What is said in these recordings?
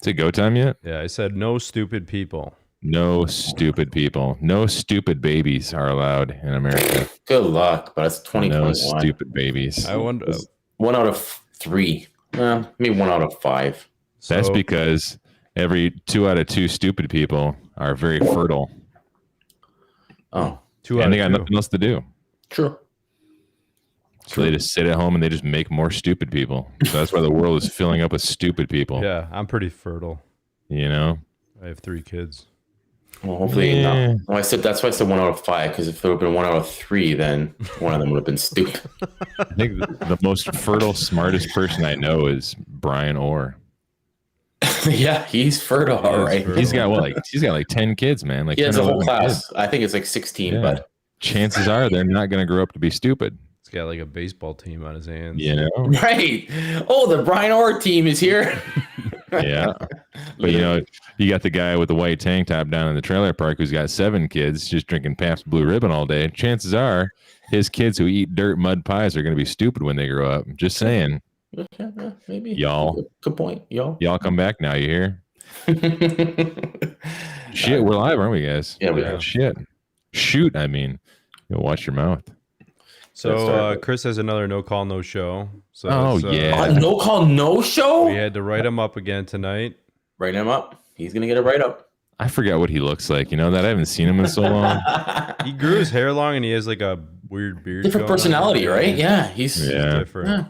Is it go time yet? Yeah, I said no stupid people. No stupid people. No stupid babies are allowed in America. Good luck, but it's 2021. No stupid babies. I wonder. 1 out of 3. Maybe 1 out of 5. That's because every 2 out of 2 stupid people are very fertile. Oh. And they got nothing else to do. True. So they just sit at home and they just make more stupid people. So that's why the world is filling up with stupid people. Yeah, I'm pretty fertile. You know? I have 3 kids. Well, hopefully not. Well, that's why I said 1 out of 5, because if there would have been 1 out of 3, then one of them would have been stupid. I think the most fertile, smartest person I know is Brian Orr. Yeah, he's fertile, all right. He's got he's got like 10 kids, man. Like he has a whole class. Kids. I think it's like 16, yeah. but chances are they're not going to grow up to be stupid. He's got like a baseball team on his hands. You know? Right. Oh, the Brian Orr team is here. Yeah. But you know, you got the guy with the white tank top down in the trailer park who's got 7 kids just drinking Pabst Blue Ribbon all day. Chances are his kids who eat dirt mud pies are going to be stupid when they grow up. Just saying. Yeah, maybe. Y'all. Good point, y'all. Y'all come back now, you hear? Shit, we're live, aren't we, guys? Yeah, we are. Shit. Shoot, I mean. You'll watch your mouth. So Chris has another no call, no show. So yeah. No call, no show? We had to write him up again tonight. Write him up. He's going to get a write-up. I forgot what he looks like. You know that? I haven't seen him in so long. He grew his hair long and he has like a weird beard. Different personality, right? Yeah. He's different. Yeah.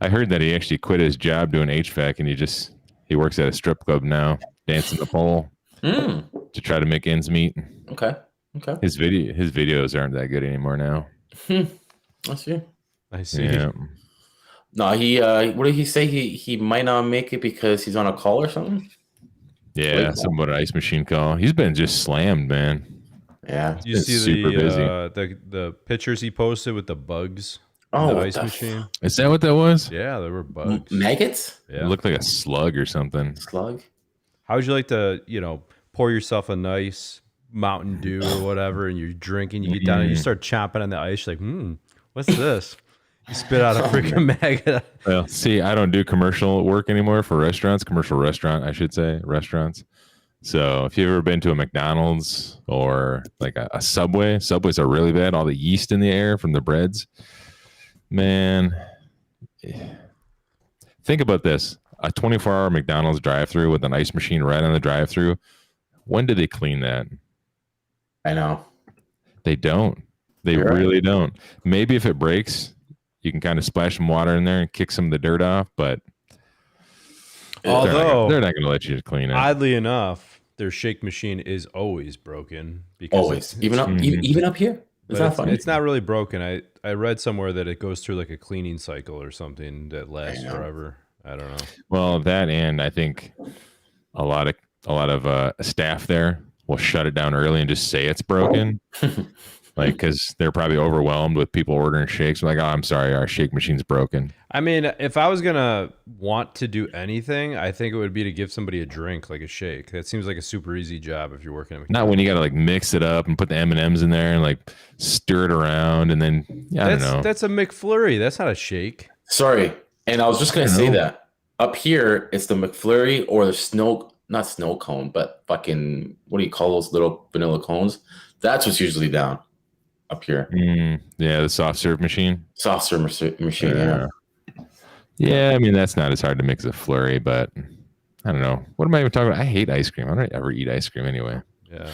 I heard that he actually quit his job doing HVAC and he works at a strip club now, dancing the pole to try to make ends meet. Okay. His videos aren't that good anymore now. I see. Yeah. No, he what did he say? He might not make it because he's on a call or something? Yeah, something about an ice machine call. He's been just slammed, man. Yeah. You see the pictures he posted with the bugs? Oh, the ice machine. Is that what that was? Yeah, there were bugs. Maggots? Yeah. It looked like a slug or something. Slug? How would you like to, pour yourself a nice Mountain Dew or whatever, and you're drinking, you get down and you start chomping on the ice, you're like, what's this? You spit out a freaking maggot. Well, see, I don't do commercial work anymore for restaurants, commercial restaurant, I should say, restaurants. So if you've ever been to a McDonald's or like a Subway, Subways are really bad. All the yeast in the air from the breads. Man, think about this. A 24-hour McDonald's drive-thru with an ice machine right on the drive-thru. When do they clean that? I know. They don't. They You're really don't. Maybe if it breaks, you can kind of splash some water in there and kick some of the dirt off, but Although they're not going to let you clean it. Oddly enough, their shake machine is always broken because Always. Even up here? Is that funny? It's not really broken. I read somewhere that it goes through like a cleaning cycle or something that lasts forever. I don't know. Well, that, and I think a lot of staff there will shut it down early and just say it's broken. Like, because they're probably overwhelmed with people ordering shakes. Like, oh, I'm sorry, our shake machine's broken. I mean, if I was going to want to do anything, I think it would be to give somebody a drink, like a shake. That seems like a super easy job if you're working at Not when you got to like mix it up and put the M&Ms in there and like stir it around and then, I don't know. That's a McFlurry. That's not a shake. Sorry. And I was just going to say that. Up here, it's the McFlurry or the not snow cone, but fucking, what do you call those little vanilla cones? That's what's usually down up here. Yeah, the soft serve machine. Soft serve machine, yeah. Yeah, I mean, that's not as hard to mix as a flurry, but I don't know. What am I even talking about? I hate ice cream. I don't ever eat ice cream anyway. Yeah.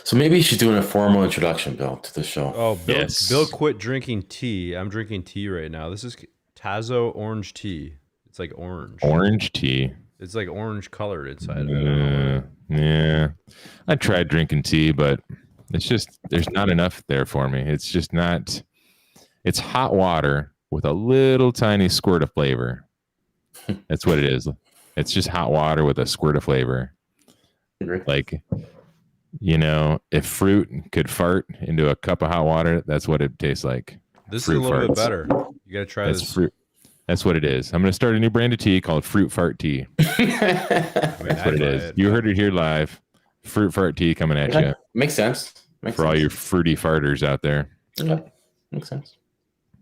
So maybe you should do a formal introduction, Bill, to the show. Oh, Bill quit drinking tea. I'm drinking tea right now. This is Tazo orange tea. It's like orange. Orange tea. It's like orange colored inside of it. Yeah. I tried drinking tea, but it's just, there's not enough there for me. It's just not, it's hot water with a little tiny squirt of flavor. That's what it is. It's just hot water with a squirt of flavor. Like, you know, if fruit could fart into a cup of hot water, that's what it tastes like. This fruit is a little farts. bit better. You got to try this. Fruit. That's what it is. I'm going to start a new brand of tea called Fruit Fart Tea. That's what it is. You heard it here live. Fruit Fart Tea coming at you. Makes sense. All your fruity farters out there. Yeah, makes sense.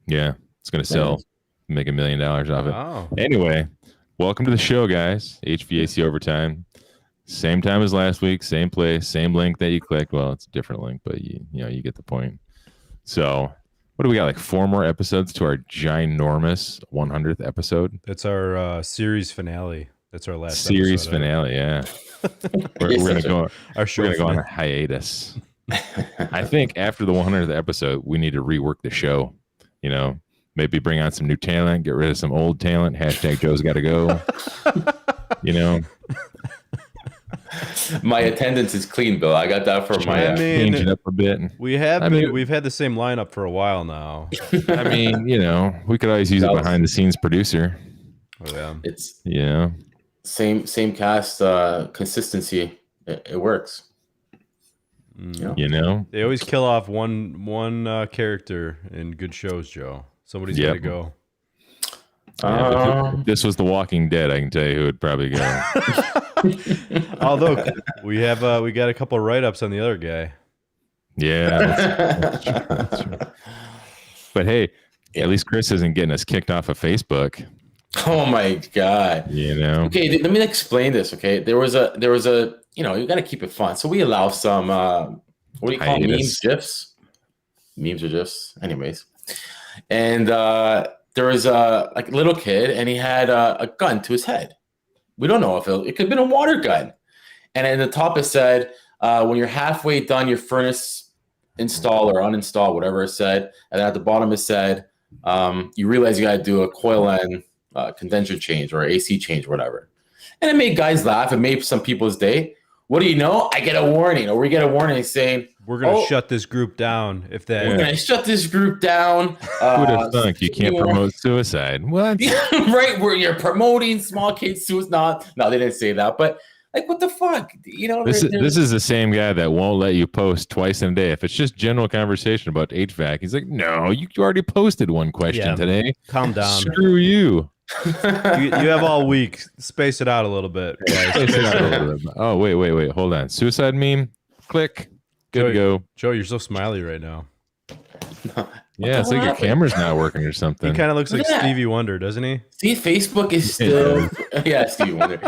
Yeah, it's going to sell. Make $1 million off it. Wow. Anyway, welcome to the show, guys. HVAC Overtime. Same time as last week, same place, same link that you clicked. Well, it's a different link, but you get the point. So, what do we got? Like 4 more episodes to our ginormous 100th episode. That's our series finale. That's our last series episode, finale. Yeah, we're gonna go. We're gonna go on a hiatus. I think after the 100th episode, we need to rework the show. You know, maybe bring on some new talent, get rid of some old talent. Hashtag Joe's got to go. You know. My attendance is clean, Bill. I got that from my. Change it up a bit. We've had the same lineup for a while now. I mean, you know, we could always use a behind the scenes producer. Oh, yeah, it's same cast consistency. It works. You know, they always kill off one character in good shows. Joe, somebody's got to go. If this was The Walking Dead, I can tell you who would probably go. Although we got a couple of write-ups on the other guy. Yeah, that's true. But hey, at least Chris isn't getting us kicked off of Facebook. Oh my God! You know. Okay, let me explain this. Okay, there was a you got to keep it fun, so we allow some what do you call memes, gifs, memes or gifs, anyways, and there was a little kid, and he had a gun to his head. We don't know if it could have been a water gun. And at the top it said, when you're halfway done your furnace install or uninstall, whatever it said. And at the bottom it said, you realize you got to do a coil and condenser change or AC change or whatever. And it made guys laugh. It made some people's day. What do you know? I get a warning, or we get a warning saying, we're going to shut this group down. We're going to shut this group down. Who'd have thunk you can't promote suicide? What? Right, where you're promoting small kids suicide. No, they didn't say that. But like, what the fuck? You know, this is the same guy that won't let you post twice in a day. If it's just general conversation about HVAC, he's like, no, you already posted one question today. Calm down. Screw you. You have all week. Space it out a little bit. Oh, wait. Hold on. Suicide meme. Click. Good to go. Joe, you're so smiley right now. Yeah, it's like your camera's not working or something. He kind of looks like Stevie Wonder, doesn't he? See, Facebook is still... Yeah, Stevie Wonder.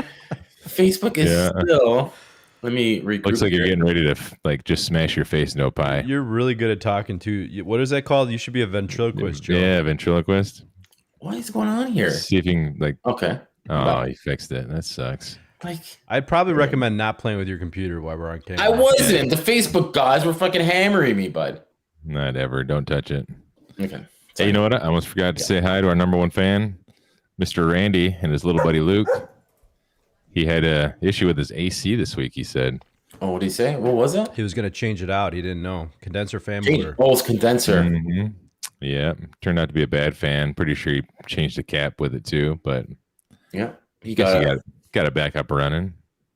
Facebook is still Let me regroup. Looks like here. you're getting ready to like just smash your face into a pie. You're really good at talking too. What is that called? You should be a ventriloquist, Joe. Yeah, ventriloquist. What is going on here? See if you can like. Okay. Oh, you fixed it. That sucks. Like, I'd probably recommend not playing with your computer while we're on camera. I wasn't. The Facebook guys were fucking hammering me, bud. Not ever. Don't touch it. Okay. Hey, you know what? I almost forgot to say hi to our number one fan, Mr. Randy, and his little buddy Luke. He had a issue with his AC this week, he said. Oh, what did he say? What was it? He was going to change it out. He didn't know. Condenser fan Change motor. Bowles condenser. Mm-hmm. Yeah, turned out to be a bad fan. Pretty sure he changed the cap with it too, but Yeah. he got a backup running.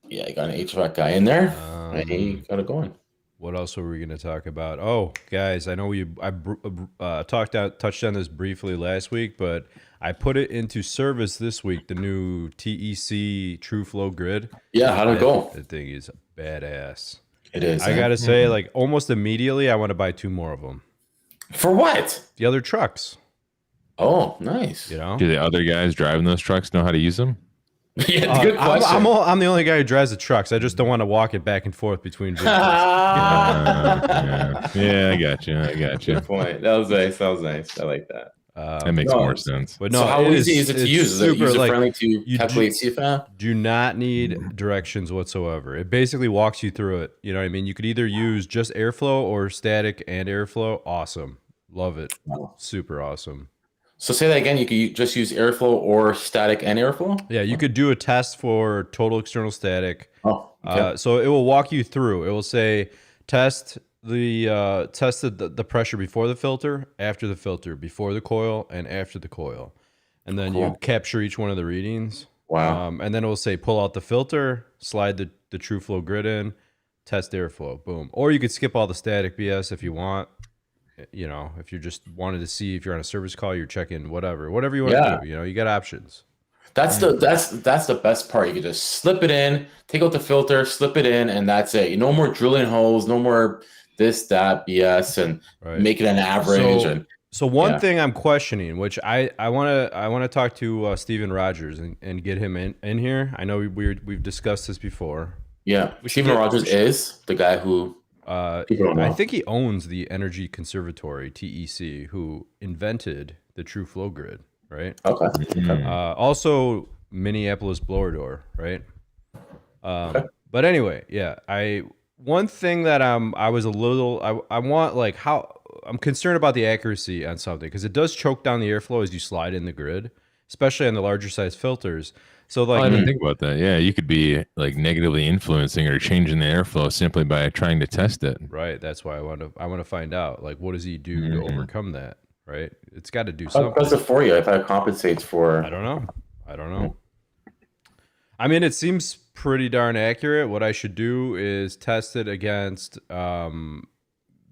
Yeah, you got an HVAC guy in there. And he got it going. What else were we going to talk about? Oh, guys, I know I touched on this briefly last week, but I put it into service this week, the new TEC TrueFlow grid. Yeah, how'd it go? The thing is badass. It is. I got to say, like, almost immediately, I want to buy 2 more of them. For what? The other trucks. Oh, nice. You know? Do the other guys driving those trucks know how to use them? Yeah, good question. I'm the only guy who drives the trucks. I just don't want to walk it back and forth between vehicles. Yeah, I got you. Good point. That was nice. I like that. That makes more sense. But no, So how easy is it to use? Is it super, user-friendly to calculate do CFM? not need directions whatsoever. It basically walks you through it. You know what I mean? You could either use just airflow or static and airflow. Awesome. Love it. Wow. Super awesome. So say that again. You could just use airflow or static and airflow? Yeah, you could do a test for total external static. Oh, okay. So it will walk you through. It will say test the pressure before the filter, after the filter, before the coil, and after the coil, and then you capture each one of the readings. Wow. And then it will say pull out the filter, slide the TrueFlow grid in, test airflow, boom. Or you could skip all the static BS if you want. You know, if you just wanted to see if you're on a service call, you're checking whatever you want to do. You know, you got options. That's the best part. You can just slip it in, take out the filter, slip it in, and that's it. No more drilling holes, no more this, that, BS, and make it an average. So one thing I'm questioning, which I want to talk to Steven Rogers and get him in here. I know we've discussed this before. Yeah, Steven Rogers is the guy who. I think he owns the Energy Conservatory, TEC, who invented the TrueFlow grid, right? Okay. Also, Minneapolis blower door, right? But anyway, yeah. One thing that I want, like, how I'm concerned about the accuracy on something, because it does choke down the airflow as you slide in the grid, especially on the larger size filters. So like, I didn't think about that. Yeah, you could be like negatively influencing or changing the airflow simply by trying to test it. Right. That's why I want to find out, like, what does he do to overcome that? Right. It's got to do something. How does it for you if that compensates for? I don't know. I mean, it seems pretty darn accurate. What I should do is test it against like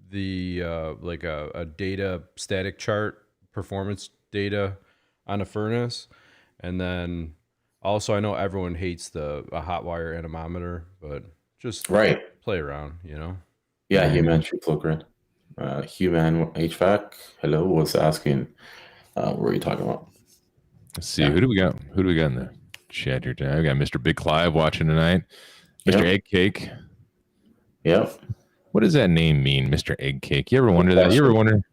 a data static chart, performance data on a furnace, and then. Also, I know everyone hates a hot wire anemometer, but just play around, you know? Yeah, Human TrueFlow grid. Human HVAC, hello, was asking, what were you talking about? Let's see, who do we got? Who do we got in the chat here tonight? We got Mr. Big Clive watching tonight. Mr. Egg Cake. Yep. What does that name mean, Mr. Egg Cake? You ever wonder that? You ever wonder,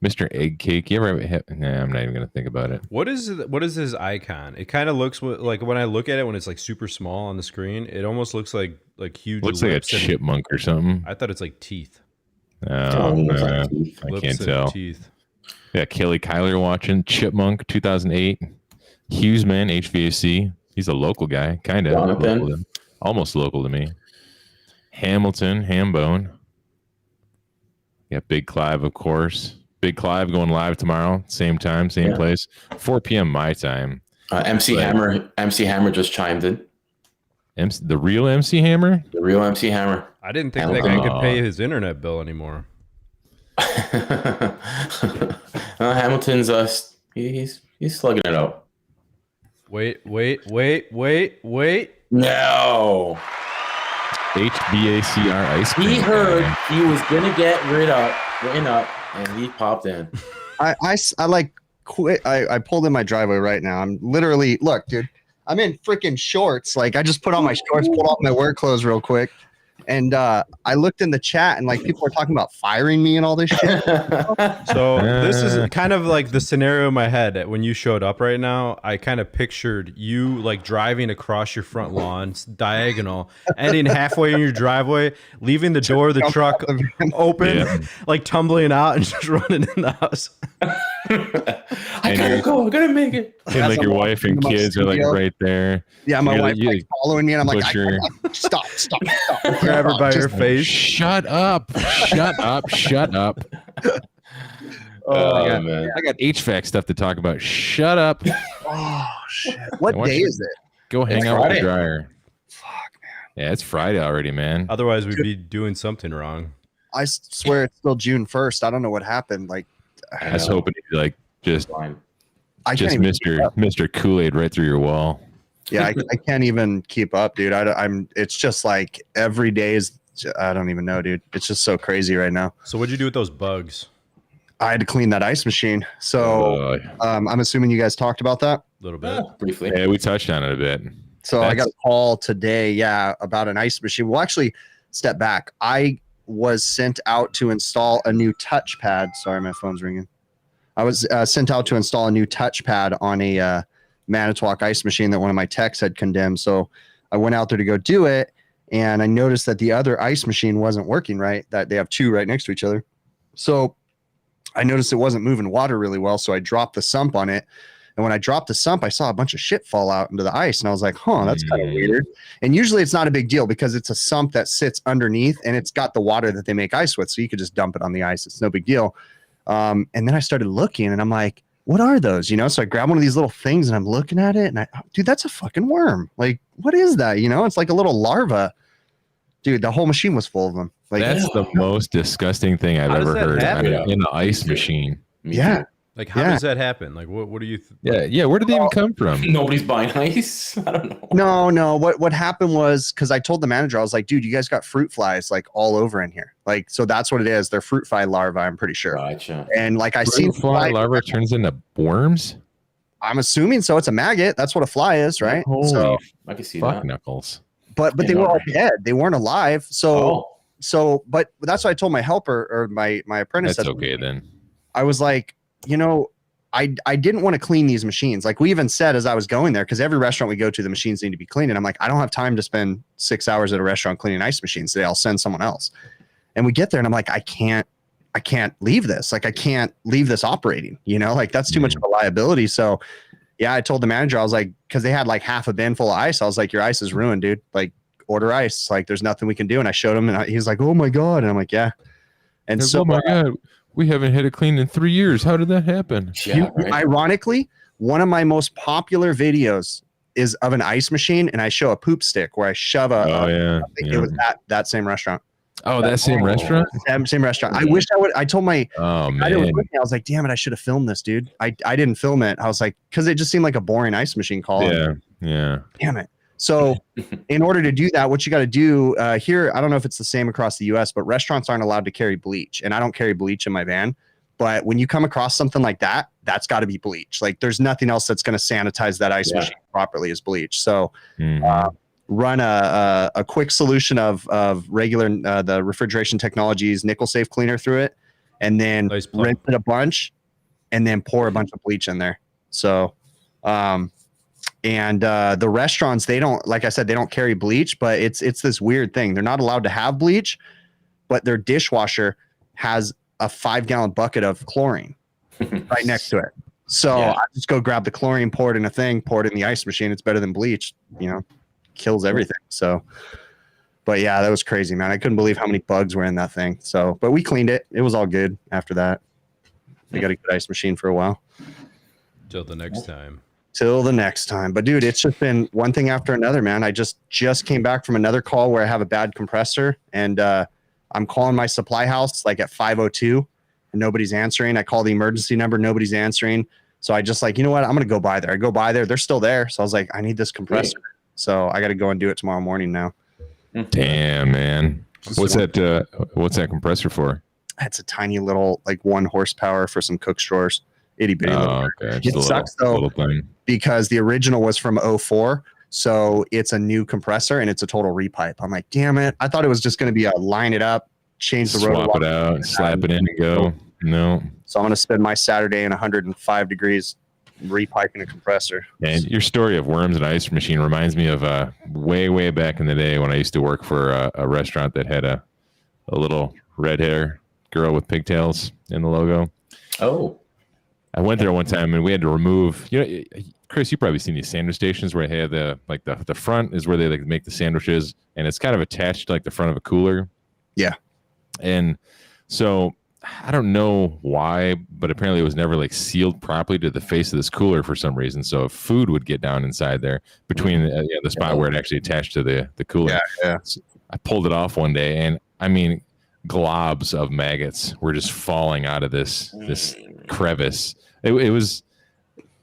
Mr. Egg Cake? You ever have, nah, I'm not even going to think about it. What is his icon? It kind of looks like, when I look at it, when it's like super small on the screen, it almost looks like huge. Looks like a chipmunk or something. I thought it's like teeth. Oh, I can't tell. Teeth. Yeah, Kelly Kyler watching. Chipmunk 2008. Hughesman HVAC. He's a local guy, kind of. Almost local to me. Hamilton, Hambone. Yeah, Big Clive, of course. Big Clive going live tomorrow, same time, same place, 4 p.m. my time. MC Hammer just chimed in. The real MC Hammer? The real MC Hammer. I didn't think that guy could pay his internet bill anymore. Hamilton's he's slugging it out. Wait. No. HVACR ice cream. He heard he was gonna get written up, and he popped in. I like quit. I pulled in my driveway right now. I'm literally look, dude. I'm in freaking shorts. Like I just put on my shorts, pulled off my work clothes real quick. And I looked in the chat and like people were talking about firing me and all this shit. So this is kind of like the scenario in my head. When you showed up right now, I kind of pictured you like driving across your front lawn, diagonal, ending halfway in your driveway, leaving the door of the truck open, like tumbling out and just running in the house. I gotta go. I gotta make it. And like your wife and kids are like right there. Yeah, my wife like following me, and I'm like, stop. Grab her by her face. Shut up. Shut up. Shut up. I got HVAC stuff to talk about. Shut up. Oh, shit. What day is it? Go hang out with the dryer. Fuck, man. Yeah, it's Friday already, man. Otherwise, we'd be doing something wrong. I swear it's still June 1st. I don't know what happened. Like, I was hoping to like just Mr. Kool-Aid right through your wall. Yeah, I can't even keep up, dude. It's just like every day is, I don't even know, dude. It's just so crazy right now. So what'd you do with those bugs? I had to clean that ice machine. So I'm assuming you guys talked about that? A little bit. Briefly. Yeah, we touched on it a bit. So I got a call today, about an ice machine. Well, actually, step back. I was sent out to install a new touchpad. Sorry, my phone's ringing. I was sent out to install a new touchpad on a Manitowoc ice machine that one of my techs had condemned. So I went out there to go do it, and I noticed that the other ice machine wasn't working right, that they have two right next to each other. So I noticed it wasn't moving water really well, so I dropped the sump on it. And when I dropped the sump, I saw a bunch of shit fall out into the ice, and I was like, that's kind of weird. And usually it's not a big deal because it's a sump that sits underneath, and it's got the water that they make ice with, so you could just dump it on the ice. It's no big deal. And then I started looking, and I'm like, what are those? So I grabbed one of these little things, and I'm looking at it, and dude, that's a fucking worm. Like, what is that? It's like a little larva. Dude, the whole machine was full of them. Like, that's the most disgusting thing I've ever heard in the ice machine. Yeah. Like, how does that happen? Like, what do you? Yeah. Where did they even come from? Nobody's buying ice. I don't know. No. What happened was, because I told the manager, I was like, dude, you guys got fruit flies like all over in here. Like, so that's what it is. They're fruit fly larvae, I'm pretty sure. Gotcha. And like I fruit fly larva turns into worms. I'm assuming so. It's a maggot. That's what a fly is, right? Holy I can see fuck that. knuckles. But they were all dead. They weren't alive. So but that's what I told my helper or my apprentice. That's okay then. I was like, I didn't want to clean these machines. Like we even said as I was going there, because every restaurant we go to, the machines need to be cleaned. And I'm like, I don't have time to spend 6 hours at a restaurant cleaning ice machines today. I'll send someone else. And we get there and I'm like, I can't leave this. Like I can't leave this operating, like that's too much of a liability. So yeah, I told the manager, I was like, because they had like half a bin full of ice. I was like, your ice is ruined, dude. Like order ice. Like there's nothing we can do. And I showed him and he was like, oh my God. And I'm like, yeah. And so, oh my God, we haven't had it cleaned in 3 years. How did that happen? Yeah, right. Ironically, one of my most popular videos is of an ice machine, and I show a poop stick where I shove it was that same restaurant. Oh, that same restaurant? Same restaurant. I wish I would. I told my I was like, damn it, I should have filmed this, dude. I didn't film it. I was like, because it just seemed like a boring ice machine call. Yeah. Damn it. So in order to do that, what you got to do here, I don't know if it's the same across the US, but restaurants aren't allowed to carry bleach. And I don't carry bleach in my van. But when you come across something like that, that's got to be bleach. Like there's nothing else that's going to sanitize that ice machine properly as bleach. So run a quick solution of regular, the Refrigeration Technologies nickel safe cleaner through it, and then rinse it a bunch and then pour a bunch of bleach in there. So, and the restaurants, they don't, like I said, they don't carry bleach, but it's this weird thing. They're not allowed to have bleach, but their dishwasher has a 5-gallon bucket of chlorine right next to it. So I just go grab the chlorine, pour it in a thing, pour it in the ice machine. It's better than bleach, kills everything. So, but yeah, that was crazy, man. I couldn't believe how many bugs were in that thing. So, but we cleaned it. It was all good after that. We got a good ice machine for a while. Till the next time. But dude, it's just been one thing after another, man. I just came back from another call where I have a bad compressor, and I'm calling my supply house like at 5:02 and nobody's answering. I call the emergency number, nobody's answering. So I just like, you know what? I'm going to go by there. I go by there. They're still there. So I was like, I need this compressor. So I got to go and do it tomorrow morning now. Damn, man. What's that compressor for? It's a tiny little, like 1 horsepower for some cook stores. Itty bitty. Okay. It sucks though, because the original was from 04. So it's a new compressor and it's a total repipe. I'm like, damn it. I thought it was just going to be a line it up, change the rotor, swap it out, slap it in and go. No. So I'm going to spend my Saturday in 105 degrees repiping a compressor. And your story of worms and ice machine reminds me of way back in the day when I used to work for a restaurant that had a little red hair girl with pigtails in the logo. Oh. I went there one time and we had to remove, Chris, you've probably seen these sandwich stations where they have the front is where they like make the sandwiches and it's kind of attached to like the front of a cooler. Yeah. And so I don't know why, but apparently it was never like sealed properly to the face of this cooler for some reason. So food would get down inside there between the spot where it actually attached to the cooler. Yeah. So I pulled it off one day and I mean, globs of maggots were just falling out of this crevice. It was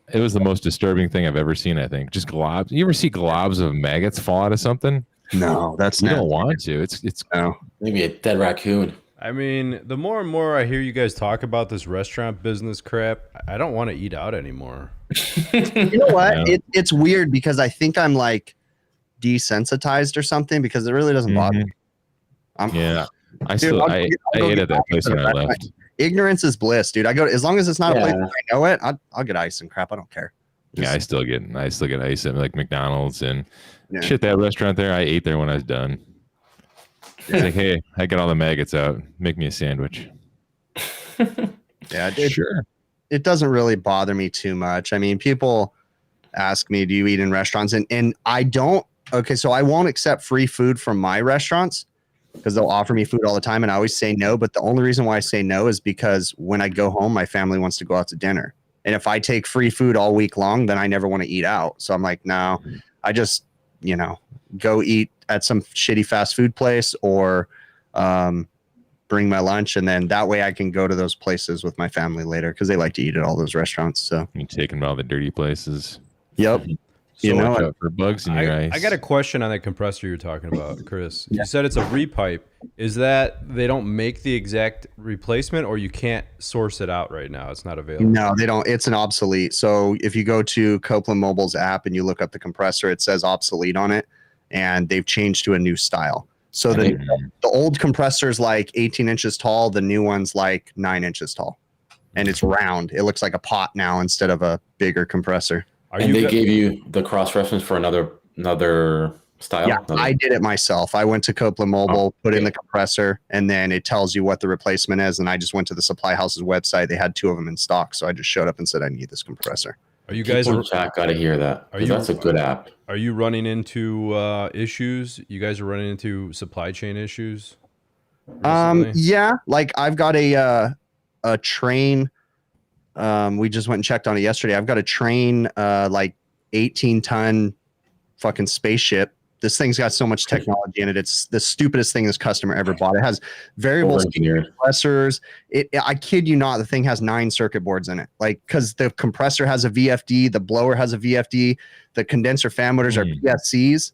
the most disturbing thing I've ever seen. I think just globs. You ever see globs of maggots fall out of something? No, that's you not. don't want to. It's No. Maybe a dead raccoon. I mean, the more and more I hear you guys talk about this restaurant business crap, I don't want to eat out anymore. You know what? Yeah. It's weird because I think I'm like desensitized or something because it really doesn't bother me. Yeah. I Dude, I ate at that place when I left. Ignorance is bliss, dude. I go as long as it's not a place where I know it. I'll get ice and crap. I don't care. Yeah, I still get ice at like McDonald's and Yeah. shit. That restaurant there, I ate there when I was done. It's like, hey, I got all the maggots out. Make me a sandwich. Yeah, Sure. it doesn't really bother me too much. I mean, people ask me, do you eat in restaurants? And I don't. Okay, so I won't accept free food from my restaurants because they'll offer me food all the time and I always say no. But the only reason why I say no is because when I go home, my family wants to go out to dinner. And if I take free food all week long, then I never want to eat out. So I'm like, no, I just, go eat at some shitty fast food place or bring my lunch. And then that way I can go to those places with my family later because they like to eat at all those restaurants. So You taking all the dirty places. yep. So Watch out for bugs in your ice. I got a question on that compressor you're talking about, Chris. Yeah. You said it's a repipe. Is that they don't make the exact replacement or you can't source it out right now? It's not available. No, they don't. It's an obsolete. So if you go to Copeland Mobile's app and you look up the compressor, it says obsolete on it and they've changed to a new style. So the old compressor is like 18 inches tall. The new one's like 9 inches tall and it's round. It looks like a pot now instead of a bigger compressor. And they gave you the cross reference for another style? Yeah, I did it myself. I went to Copeland Mobile, put in the compressor, and then it tells you what the replacement is. And I just went to the supply house's website. They had 2 of them in stock. So I just showed up and said, I need this compressor. Are you guys? Chat got to hear that. That's a good app. Are you running into issues? You guys are running into supply chain issues? recently? Yeah, like I've got a train. We just went and checked on it yesterday. I've got a train, like 18-ton fucking spaceship. This thing's got so much technology in it. It's the stupidest thing this customer ever bought. It has variable speed compressors. I kid you not, the thing has 9 circuit boards in it. Like, because the compressor has a VFD, the blower has a VFD, the condenser fan motors are PSCs,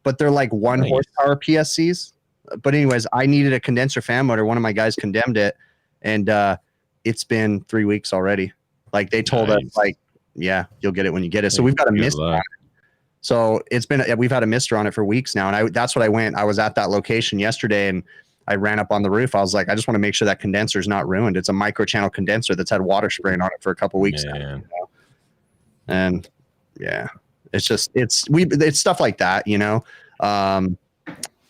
but they're like 1 horsepower PSCs. But anyways, I needed a condenser fan motor. One of my guys condemned it, and it's been 3 weeks already. Like they told us, like, yeah, you'll get it when you get it. So we've got a mister on it. So it's been, we've had a mister on it for weeks now. And that's what I went. I was at that location yesterday and I ran up on the roof. I was like, I just want to make sure that condenser is not ruined. It's a micro channel condenser that's had water spraying on it for a couple weeks now. You know? And yeah, it's just, it's stuff like that, you know?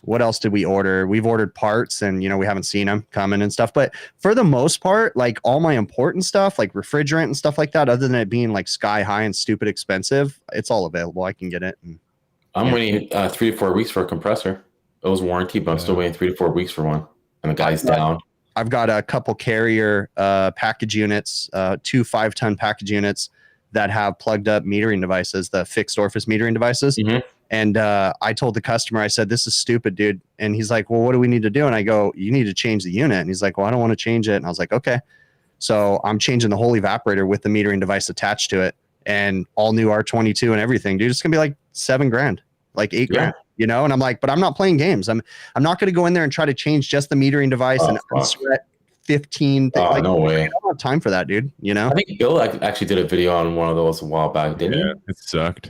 What else did we order? We've ordered parts and, you know, we haven't seen them coming and stuff. But for the most part, like all my important stuff, like refrigerant and stuff like that, other than it being like sky high and stupid expensive, it's all available. I can get it. And, I'm waiting 3 to 4 weeks for a compressor. It was warranty, but I'm still waiting 3 to 4 weeks for one. And the guy's down. I've got a couple carrier package units, 2 5-ton package units that have plugged up metering devices, the fixed orifice metering devices. Mm-hmm. And I told the customer, I said, this is stupid, dude. And he's like, well, what do we need to do? And I go, you need to change the unit. And he's like, well, I don't want to change it. And I was like, okay. So I'm changing the whole evaporator with the metering device attached to it and all new R22 and everything, dude. It's going to be like $7,000, like $8,000, you know? And I'm like, but I'm not playing games. I'm not going to go in there and try to change just the metering device and sweat 15 things. Like, no way. I don't have time for that, dude. You know? I think Bill actually did a video on one of those a while back, didn't he? It sucked.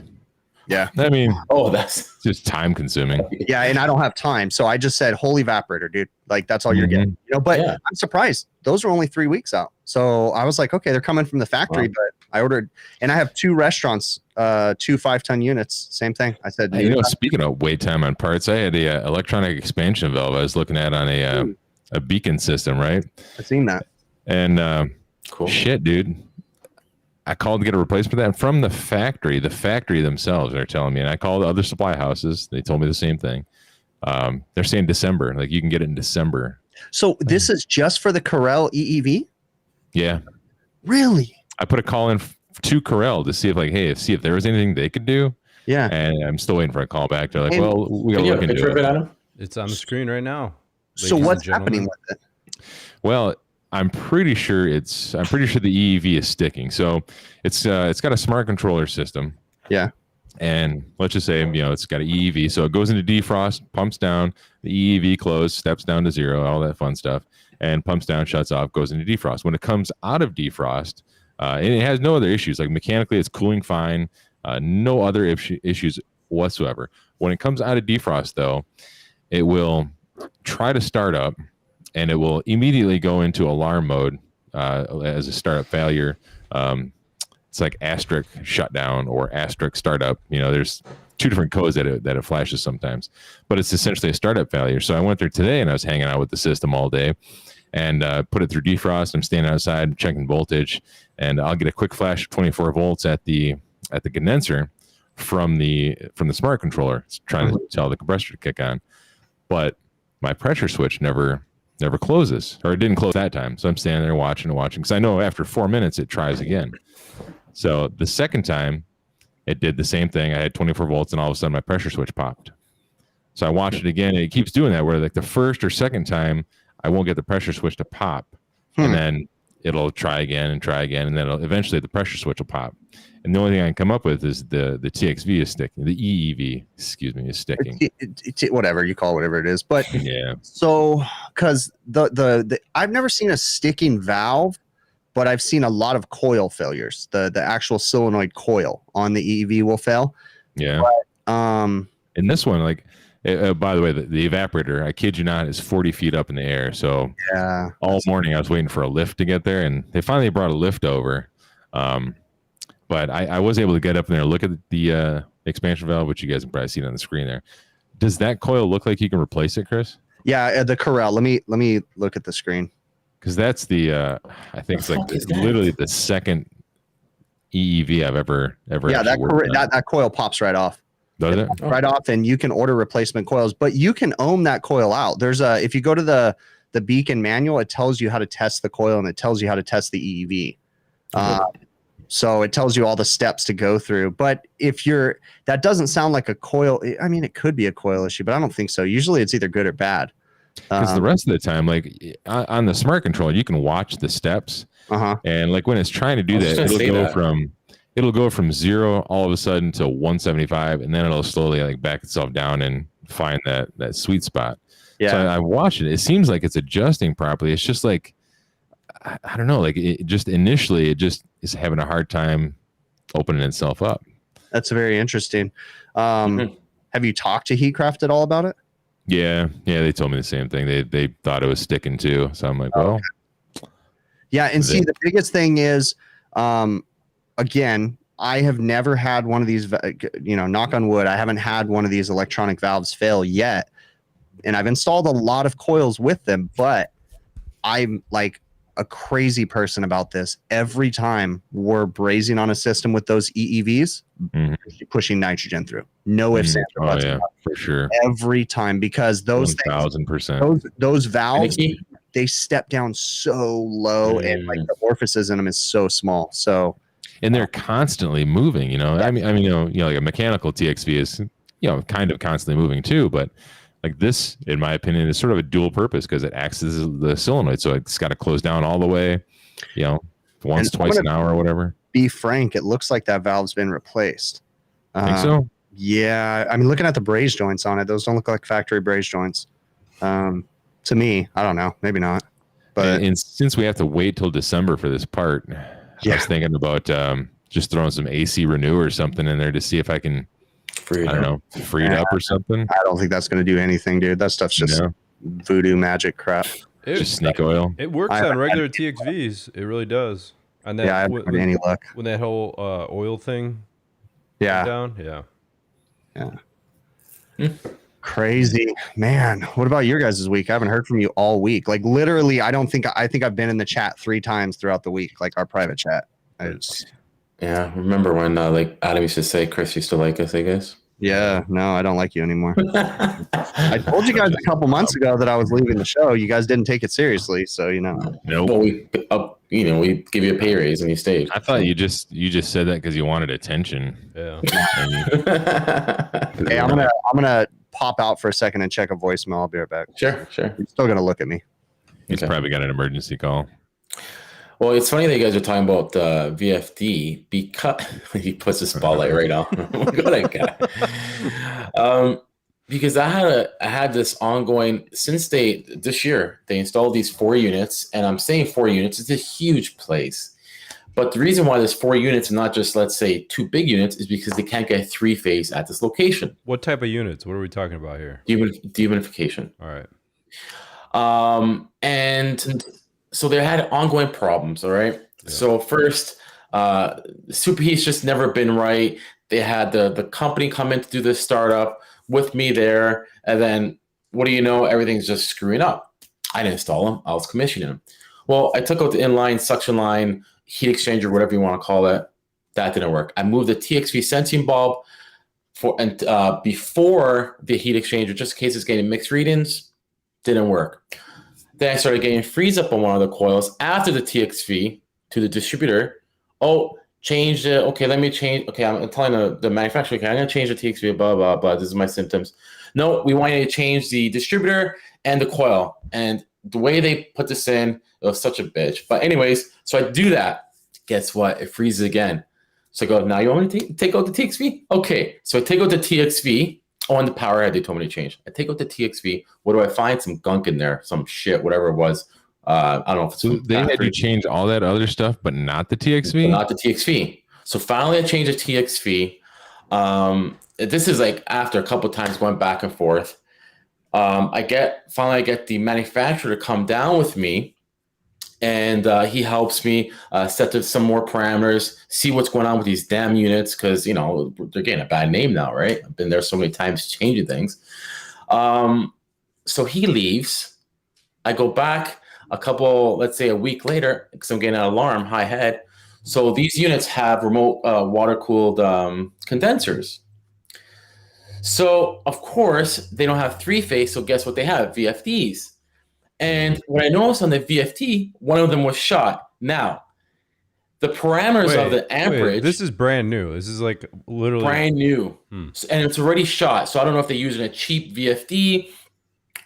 Yeah. I mean, that's just time consuming. Yeah, and I don't have time, so I just said whole evaporator, dude. Like that's all you're getting. You know, but I'm surprised those were only 3 weeks out. So I was like, okay, they're coming from the factory, but I ordered, and I have 2 restaurants, 2 5-ton units. Same thing. I said, Hey, speaking of wait time on parts, I had a electronic expansion valve I was looking at on a beacon system, right? I've seen that. And cool. Shit, dude. I called to get a replacement for that from the factory. The factory themselves are telling me, and I called other supply houses. They told me the same thing. They're saying December, like you can get it in December. So this is just for the Corel EEV? Yeah. Really? I put a call in to Corel to see if there was anything they could do. Yeah. And I'm still waiting for a call back. They're like, well, we got to look into it. Adam? It's on the screen right now. So what's happening with it? Well, I'm pretty sure the EEV is sticking. So it's got a smart controller system. Yeah. And let's just say, it's got an EEV. So it goes into defrost, pumps down, the EEV closed, steps down to 0, all that fun stuff, and pumps down, shuts off, goes into defrost. When it comes out of defrost, and it has no other issues, like mechanically it's cooling fine, no other issues whatsoever. When it comes out of defrost, though, it will try to start up, and it will immediately go into alarm mode as a startup failure. It's like asterisk shutdown or asterisk startup. There's 2 different codes that it flashes sometimes, but it's essentially a startup failure. So I went there today and I was hanging out with the system all day and put it through defrost. I'm standing outside checking voltage, and I'll get a quick flash of 24 volts at the condenser from the smart controller. It's trying to tell the compressor to kick on, but my pressure switch never closes, or it didn't close that time. So I'm standing there watching because I know after 4 minutes it tries again. So the second time it did the same thing. I had 24 volts and all of a sudden my pressure switch popped. So I watched it again, and it keeps doing that, where like the first or second time I won't get the pressure switch to pop, and then it'll try again, and then eventually the pressure switch will pop. And the only thing I can come up with is the TXV is sticking. The EEV, is sticking. Whatever you call it, whatever it is. But yeah. So, because the I've never seen a sticking valve, but I've seen a lot of coil failures. The actual solenoid coil on the EEV will fail. Yeah. But, and this one, like, by the way, the evaporator, I kid you not, is 40 feet up in the air. So yeah, all morning I was waiting for a lift to get there, and they finally brought a lift over. But I was able to get up in there and look at the expansion valve, which you guys can probably see it on the screen there. Does that coil look like you can replace it, Chris? Yeah, the Corel. Let me look at the screen. Because that's I think it's like literally the second EEV I've ever. Yeah, that coil pops right off. Does it? Right off, and you can order replacement coils, but you can ohm that coil out. If you go to the Beacon manual, it tells you how to test the coil, and it tells you how to test the EEV. So it tells you all the steps to go through. But that doesn't sound like a coil. I mean, it could be a coil issue, but I don't think so. Usually it's either good or bad. Because the rest of the time, like on the smart controller, you can watch the steps, and like when it's trying to do that, it'll go from 0 all of a sudden to 175, and then it'll slowly like back itself down and find that sweet spot. Yeah, so I watched it. It seems like it's adjusting properly. It's just like I don't know, like it just initially it just is having a hard time opening itself up. That's very interesting. Have you talked to Heatcraft at all about it? Yeah, they told me the same thing. They thought it was sticking too. So I'm like, well. Yeah, and see, the biggest thing is, again, I have never had one of these, knock on wood, I haven't had one of these electronic valves fail yet. And I've installed a lot of coils with them, but I'm like a crazy person about this. Every time we're brazing on a system with those EEVs, pushing nitrogen through. No ifs, ands, or buts. Yeah, for sure. Every time, because those 1,000%. Those valves, they step down so low, and like the orifices in them is so small. So, and they're constantly moving. I mean, like a mechanical TXV is, kind of constantly moving too, but. Like this, in my opinion, is sort of a dual purpose because it acts as the solenoid. So it's got to close down all the way, twice an hour or whatever. Be frank, it looks like that valve's been replaced. Think so? Yeah. I mean, looking at the braze joints on it, those don't look like factory braze joints. To me, I don't know. Maybe not. But and since we have to wait till December for this part, I was thinking about just throwing some AC Renew or something in there to see if I can I don't know, freed up or something. I don't think that's going to do anything, dude. That stuff's just voodoo magic crap. Just snake oil. It works on regular TXVs. It really does. And then I haven't had any luck. When that whole oil thing went down, Crazy, man. What about your guys' week? I haven't heard from you all week. Like literally, I think I've been in the chat 3 times throughout the week, like our private chat. Yeah, remember when like Adam used to say Chris used to like us, I guess? Yeah, no, I don't like you anymore. I told you guys a couple months ago that I was leaving the show. You guys didn't take it seriously, so Nope. Well, we give you a pay raise and you stayed. I thought you just said that because you wanted attention. Yeah. Hey, I'm gonna pop out for a second and check a voicemail. I'll be right back. Sure. You're still gonna look at me. He's probably got an emergency call. Well, it's funny that you guys are talking about VFD because he puts the spotlight right on. Look at that guy. Because I had this ongoing since this year they installed these 4 units, and I'm saying 4 units. It's a huge place, but the reason why there's 4 units and not just, let's say, 2 big units is because they can't get 3-phase at this location. What type of units? What are we talking about here? Dehumidification. All right. And so they had ongoing problems. All right. Yeah. So first, superheat's just never been right. They had the company come in to do this startup with me there, and then what do you know? Everything's just screwing up. I didn't install them. I was commissioning them. Well, I took out the inline suction line, heat exchanger, whatever you want to call it. That didn't work. I moved the TXV sensing bulb before the heat exchanger, just in case it's getting mixed readings. Didn't work. Then I started getting freeze up on one of the coils after the TXV to the distributor. Oh, change it. Okay, let me change. Okay, I'm telling the manufacturer, okay, I'm going to change the TXV, blah, blah, blah. This is my symptoms. No, we want you to change the distributor and the coil. And the way they put this in, it was such a bitch. But anyways, so I do that. Guess what? It freezes again. So I go, now you want me to take out the TXV? Okay, so I take out the TXV. Oh, and the power head, they told me to change. I take out the TXV. What do I find? Some gunk in there, some shit, whatever it was. I don't know if it's. So they had you change all that other stuff, but not the TXV? Not the TXV. So finally I changed the TXV. This is like after a couple of times going back and forth. I get the manufacturer to come down with me, and he helps me set some more parameters, see what's going on with these damn units, because they're getting a bad name now, right? I've been there so many times changing things. So he leaves. I go back let's say a week later, because I'm getting an alarm, high head. So these units have remote water-cooled condensers. So, of course, they don't have 3-phase, so guess what they have? VFDs. And what I noticed on the VFD, one of them was shot. Now, the parameters of the amperage... this is brand new. This is like literally... Brand new. So, and it's already shot. So I don't know if they're using a cheap VFD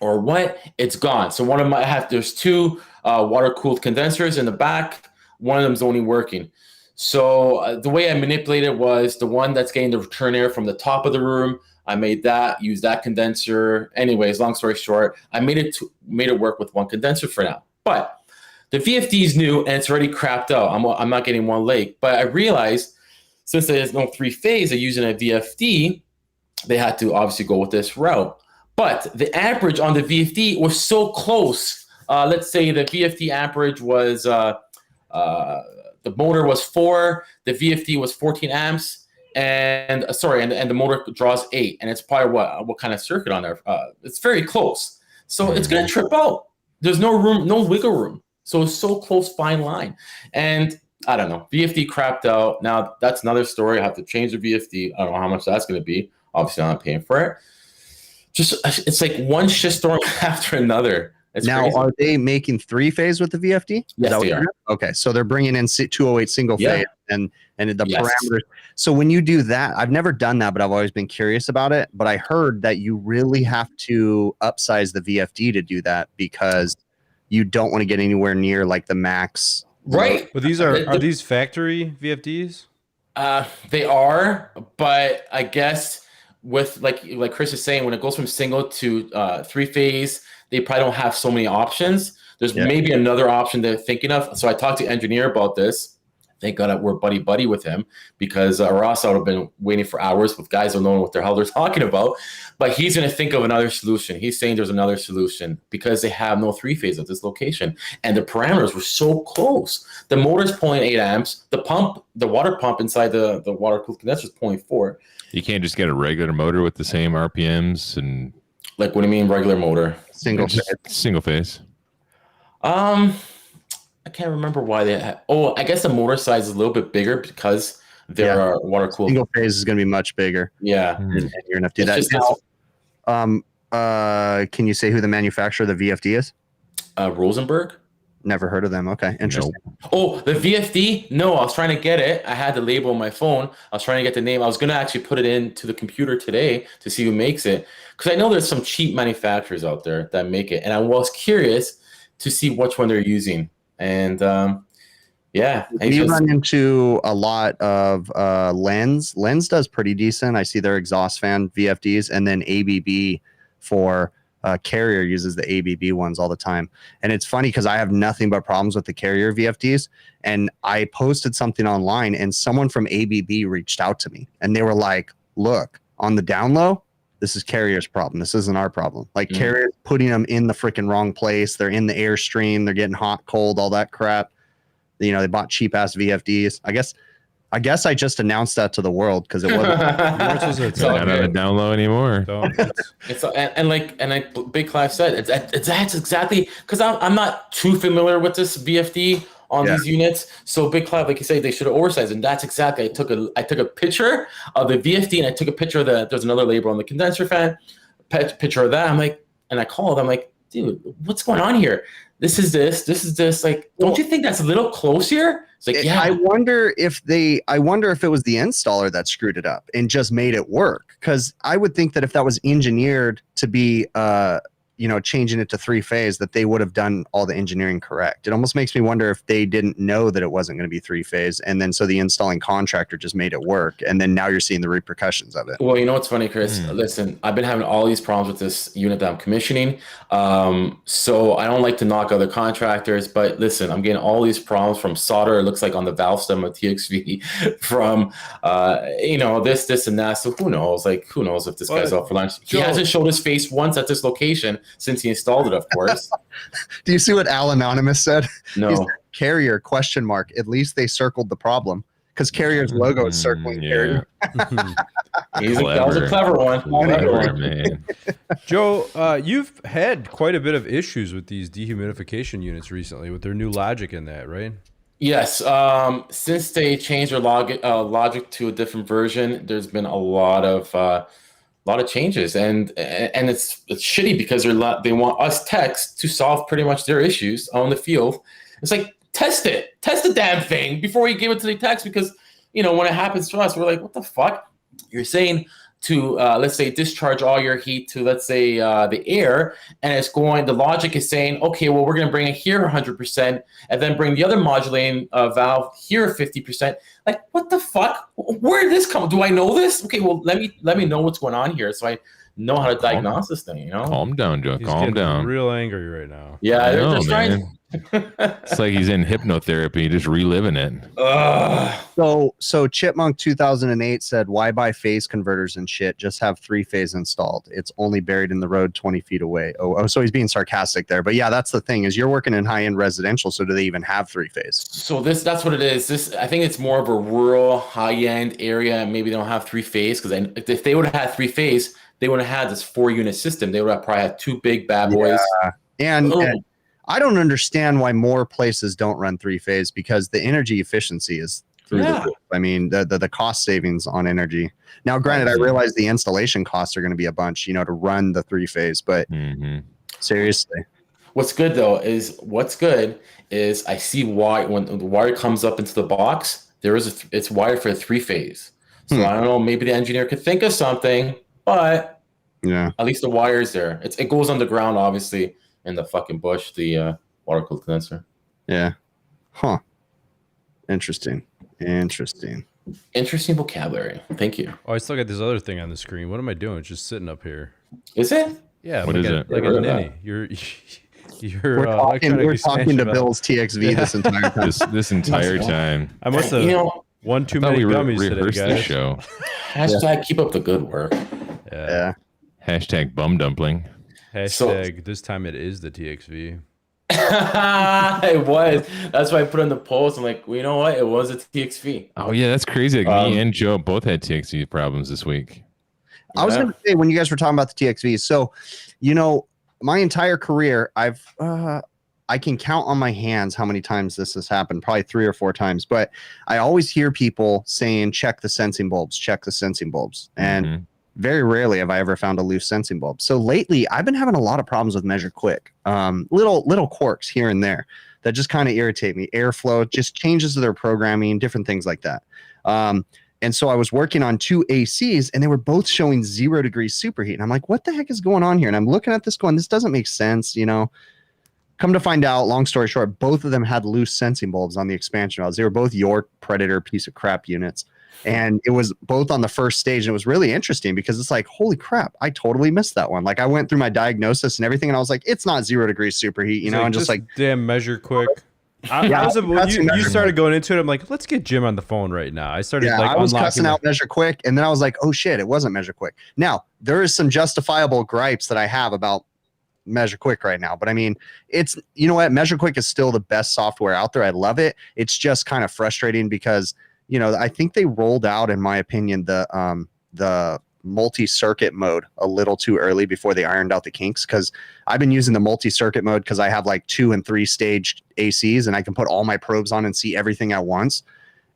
or what. It's gone. So one of them, there's 2 water-cooled condensers in the back. One of them is only working. So the way I manipulated was the one that's getting the return air from the top of the room. I made that, used that condenser. Anyways, long story short, I made it work with one condenser for now. But the VFD is new and it's already crapped out. I'm not getting one leg. But I realized since there's no 3-phase, they're using a VFD, they had to obviously go with this route. But the amperage on the VFD was so close. Let's say the VFD amperage was, the motor was 4, the VFD was 14 amps. And the motor draws 8, and it's probably what kind of circuit on there? It's very close, so it's gonna trip out. There's no room, no wiggle room. So it's so close, fine line. And I don't know, VFD crapped out. Now that's another story. I have to change the VFD. I don't know how much that's gonna be. Obviously, I'm not paying for it. It's like one shitstorm after another. It's now, crazy. Are they making 3-phase with the VFD? Yes, they are. Okay, so they're bringing in 208 single phase and the parameters. So when you do that, I've never done that, but I've always been curious about it. But I heard that you really have to upsize the VFD to do that because you don't want to get anywhere near like the max. Right. But these are these factory VFDs? They are, but I guess with like Chris is saying, when it goes from single to 3-phase, they probably don't have so many options. There's maybe another option they're thinking of. So I talked to the engineer about this, Thank God we're buddy with him, because or else I would have been waiting for hours with guys who don't know what the hell they're talking about. But he's going to think of another solution. He's saying there's another solution because they have no 3-phase at this location. And the parameters were so close. The motor's pulling 8 amps. The water pump inside the water-cooled condenser is pulling 4. You can't just get a regular motor with the same RPMs and... Like, what do you mean regular motor? Single phase. I can't remember why they had. Oh, I guess the motor size is a little bit bigger because there are water cooled. Single phase is going to be much bigger. Yeah, and you're going to have to do that. Can you say who the manufacturer of the VFD is? Rosenberg. Never heard of them. Okay, interesting. Nope. Oh, the VFD? No, I was trying to get it. I had the label on my phone. I was trying to get the name. I was going to actually put it into the computer today to see who makes it, because I know there's some cheap manufacturers out there that make it, and I was curious to see which one they're using. And we run into a lot of Lens. Lens does pretty decent. I see their exhaust fan VFDs, and then ABB for Carrier uses the ABB ones all the time. And it's funny because I have nothing but problems with the Carrier VFDs. And I posted something online, and someone from ABB reached out to me, and they were like, "Look, on the down low, this is Carrier's problem. This isn't our problem. Like Carrier's putting them in the freaking wrong place. They're in the airstream. They're getting hot, cold, all that crap. You know, they bought cheap ass VFDs. I guess I just announced that to the world because it wasn't. It's not on a down low anymore. And Big Clive said that's exactly, because I'm not too familiar with this VFD on these units. So Big Clive, like you say, they should have oversized, and that's exactly. I took a picture of the VFD, and I took a picture of there's another label on the condenser fan, picture of that. I'm like, and I called. I'm like, dude, what's going on here? This is this. Like, don't you think that's a little close here? It's like, yeah. I wonder if it was the installer that screwed it up and just made it work. Because I would think that if that was engineered to be, changing it to 3-phase, that they would have done all the engineering correct. It almost makes me wonder if they didn't know that it wasn't going to be 3-phase, and then so the installing contractor just made it work, and then now you're seeing the repercussions of it. Well, you know what's funny, Chris? Listen, I've been having all these problems with this unit that I'm commissioning. So I don't like to knock other contractors, but listen, I'm getting all these problems from solder. It looks like on the valve stem of TXV, from this and that. So who knows? Like, who knows if this guy's out for lunch? He hasn't showed his face once at this location since he installed it, of course. Do you see what Al Anonymous said? No. He said, Carrier ? At least they circled the problem, because Carrier's logo is circling Carrier. That was a clever one. Clever, man. Joe, you've had quite a bit of issues with these dehumidification units recently with their new logic in that, right? Yes. Since they changed their logic to a different version, there's been a lot of changes, and it's shitty because they want us techs to solve pretty much their issues on the field. It's like, test the damn thing before we give it to the techs, because when it happens to us, we're like, what the fuck? You're saying to let's say discharge all your heat to, let's say, the air, and the logic is saying, okay, well, we're going to bring it here 100% and then bring the other modulating valve here 50%. Like, what the fuck? Where did this come? Do I know this? Okay, well, let me know what's going on here so I know how to diagnose this thing. Calm down, Joe. Calm down. Real angry right now. Yeah, they're trying. It's like he's in hypnotherapy, just reliving it. So Chipmunk 2008 said, why buy phase converters and shit? Just have 3-phase installed. It's only buried in the road 20 feet away. Oh, so he's being sarcastic there. But yeah, that's the thing, is you're working in high-end residential, so do they even have 3-phase? So that's what it is. I think it's more of a rural, high-end area, and maybe they don't have 3-phase, because if they would have had 3-phase, they would have had this 4-unit system. They would have probably had 2 big bad boys. Yeah. And I don't understand why more places don't run 3-phase, because the energy efficiency is through the roof. I mean, the cost savings on energy. Now, granted, I realize the installation costs are going to be a bunch, to run the 3-phase, but seriously. What's good is I see why when the wire comes up into the box, it's wired for a 3-phase. So I don't know, maybe the engineer could think of something, but yeah, at least the wire's there. It goes underground, obviously, in the fucking bush, the water cooled condenser. Yeah. Huh. Interesting vocabulary. Thank you. Oh, I still got this other thing on the screen. What am I doing? It's just sitting up here. Is it? Yeah. What is it? Like a ninny. Your We're talking electronic to expansion valve. Bill's TXV this entire time. This entire time. I must have one too I thought many we gummies today, rehearsed guys. this show. Hashtag keep up the good work. Yeah. Hashtag bum dumpling. Hashtag this time it is the TXV. It was. That's why I put in the post. I'm like, well, you know what? It was a TXV. Oh yeah, that's crazy. Like me and Joe both had TXV problems this week. I was going to say, when you guys were talking about the TXVs, so, you know, my entire career, I can count on my hands how many times this has happened, probably 3 or 4 times, but I always hear people saying, check the sensing bulbs, check the sensing bulbs. And very rarely have I ever found a loose sensing bulb. So lately, I've been having a lot of problems with MeasureQuick. Little quirks here and there that just kind of irritate me. Airflow, just changes to their programming, different things like that. And so I was working on 2 ACs, and they were both showing 0 degrees superheat. And I'm like, what the heck is going on here? And I'm looking at this going, this doesn't make sense, you know. Come to find out, long story short, both of them had loose sensing bulbs on the expansion valves. They were both York Predator piece of crap units. And it was both on the first stage. And it was really interesting because it's like, holy crap, I totally missed that one. Like I went through my diagnosis and everything, and I was like, it's not 0 degrees superheat, you know, and just like damn MeasureQuick. You started going into it. I'm like, let's get Jim on the phone right now. I started I was cussing out MeasureQuick, and then I was like, oh shit, it wasn't MeasureQuick. Now there is some justifiable gripes that I have about MeasureQuick right now, but I mean, it's, you know what, MeasureQuick is still the best software out there. I love it. It's just kind of frustrating because, you know, I think they rolled out, in my opinion, the multi-circuit mode a little too early before they ironed out the kinks, because I've been using the multi-circuit mode because I have like 2 and 3 stage ACs, and I can put all my probes on and see everything at once,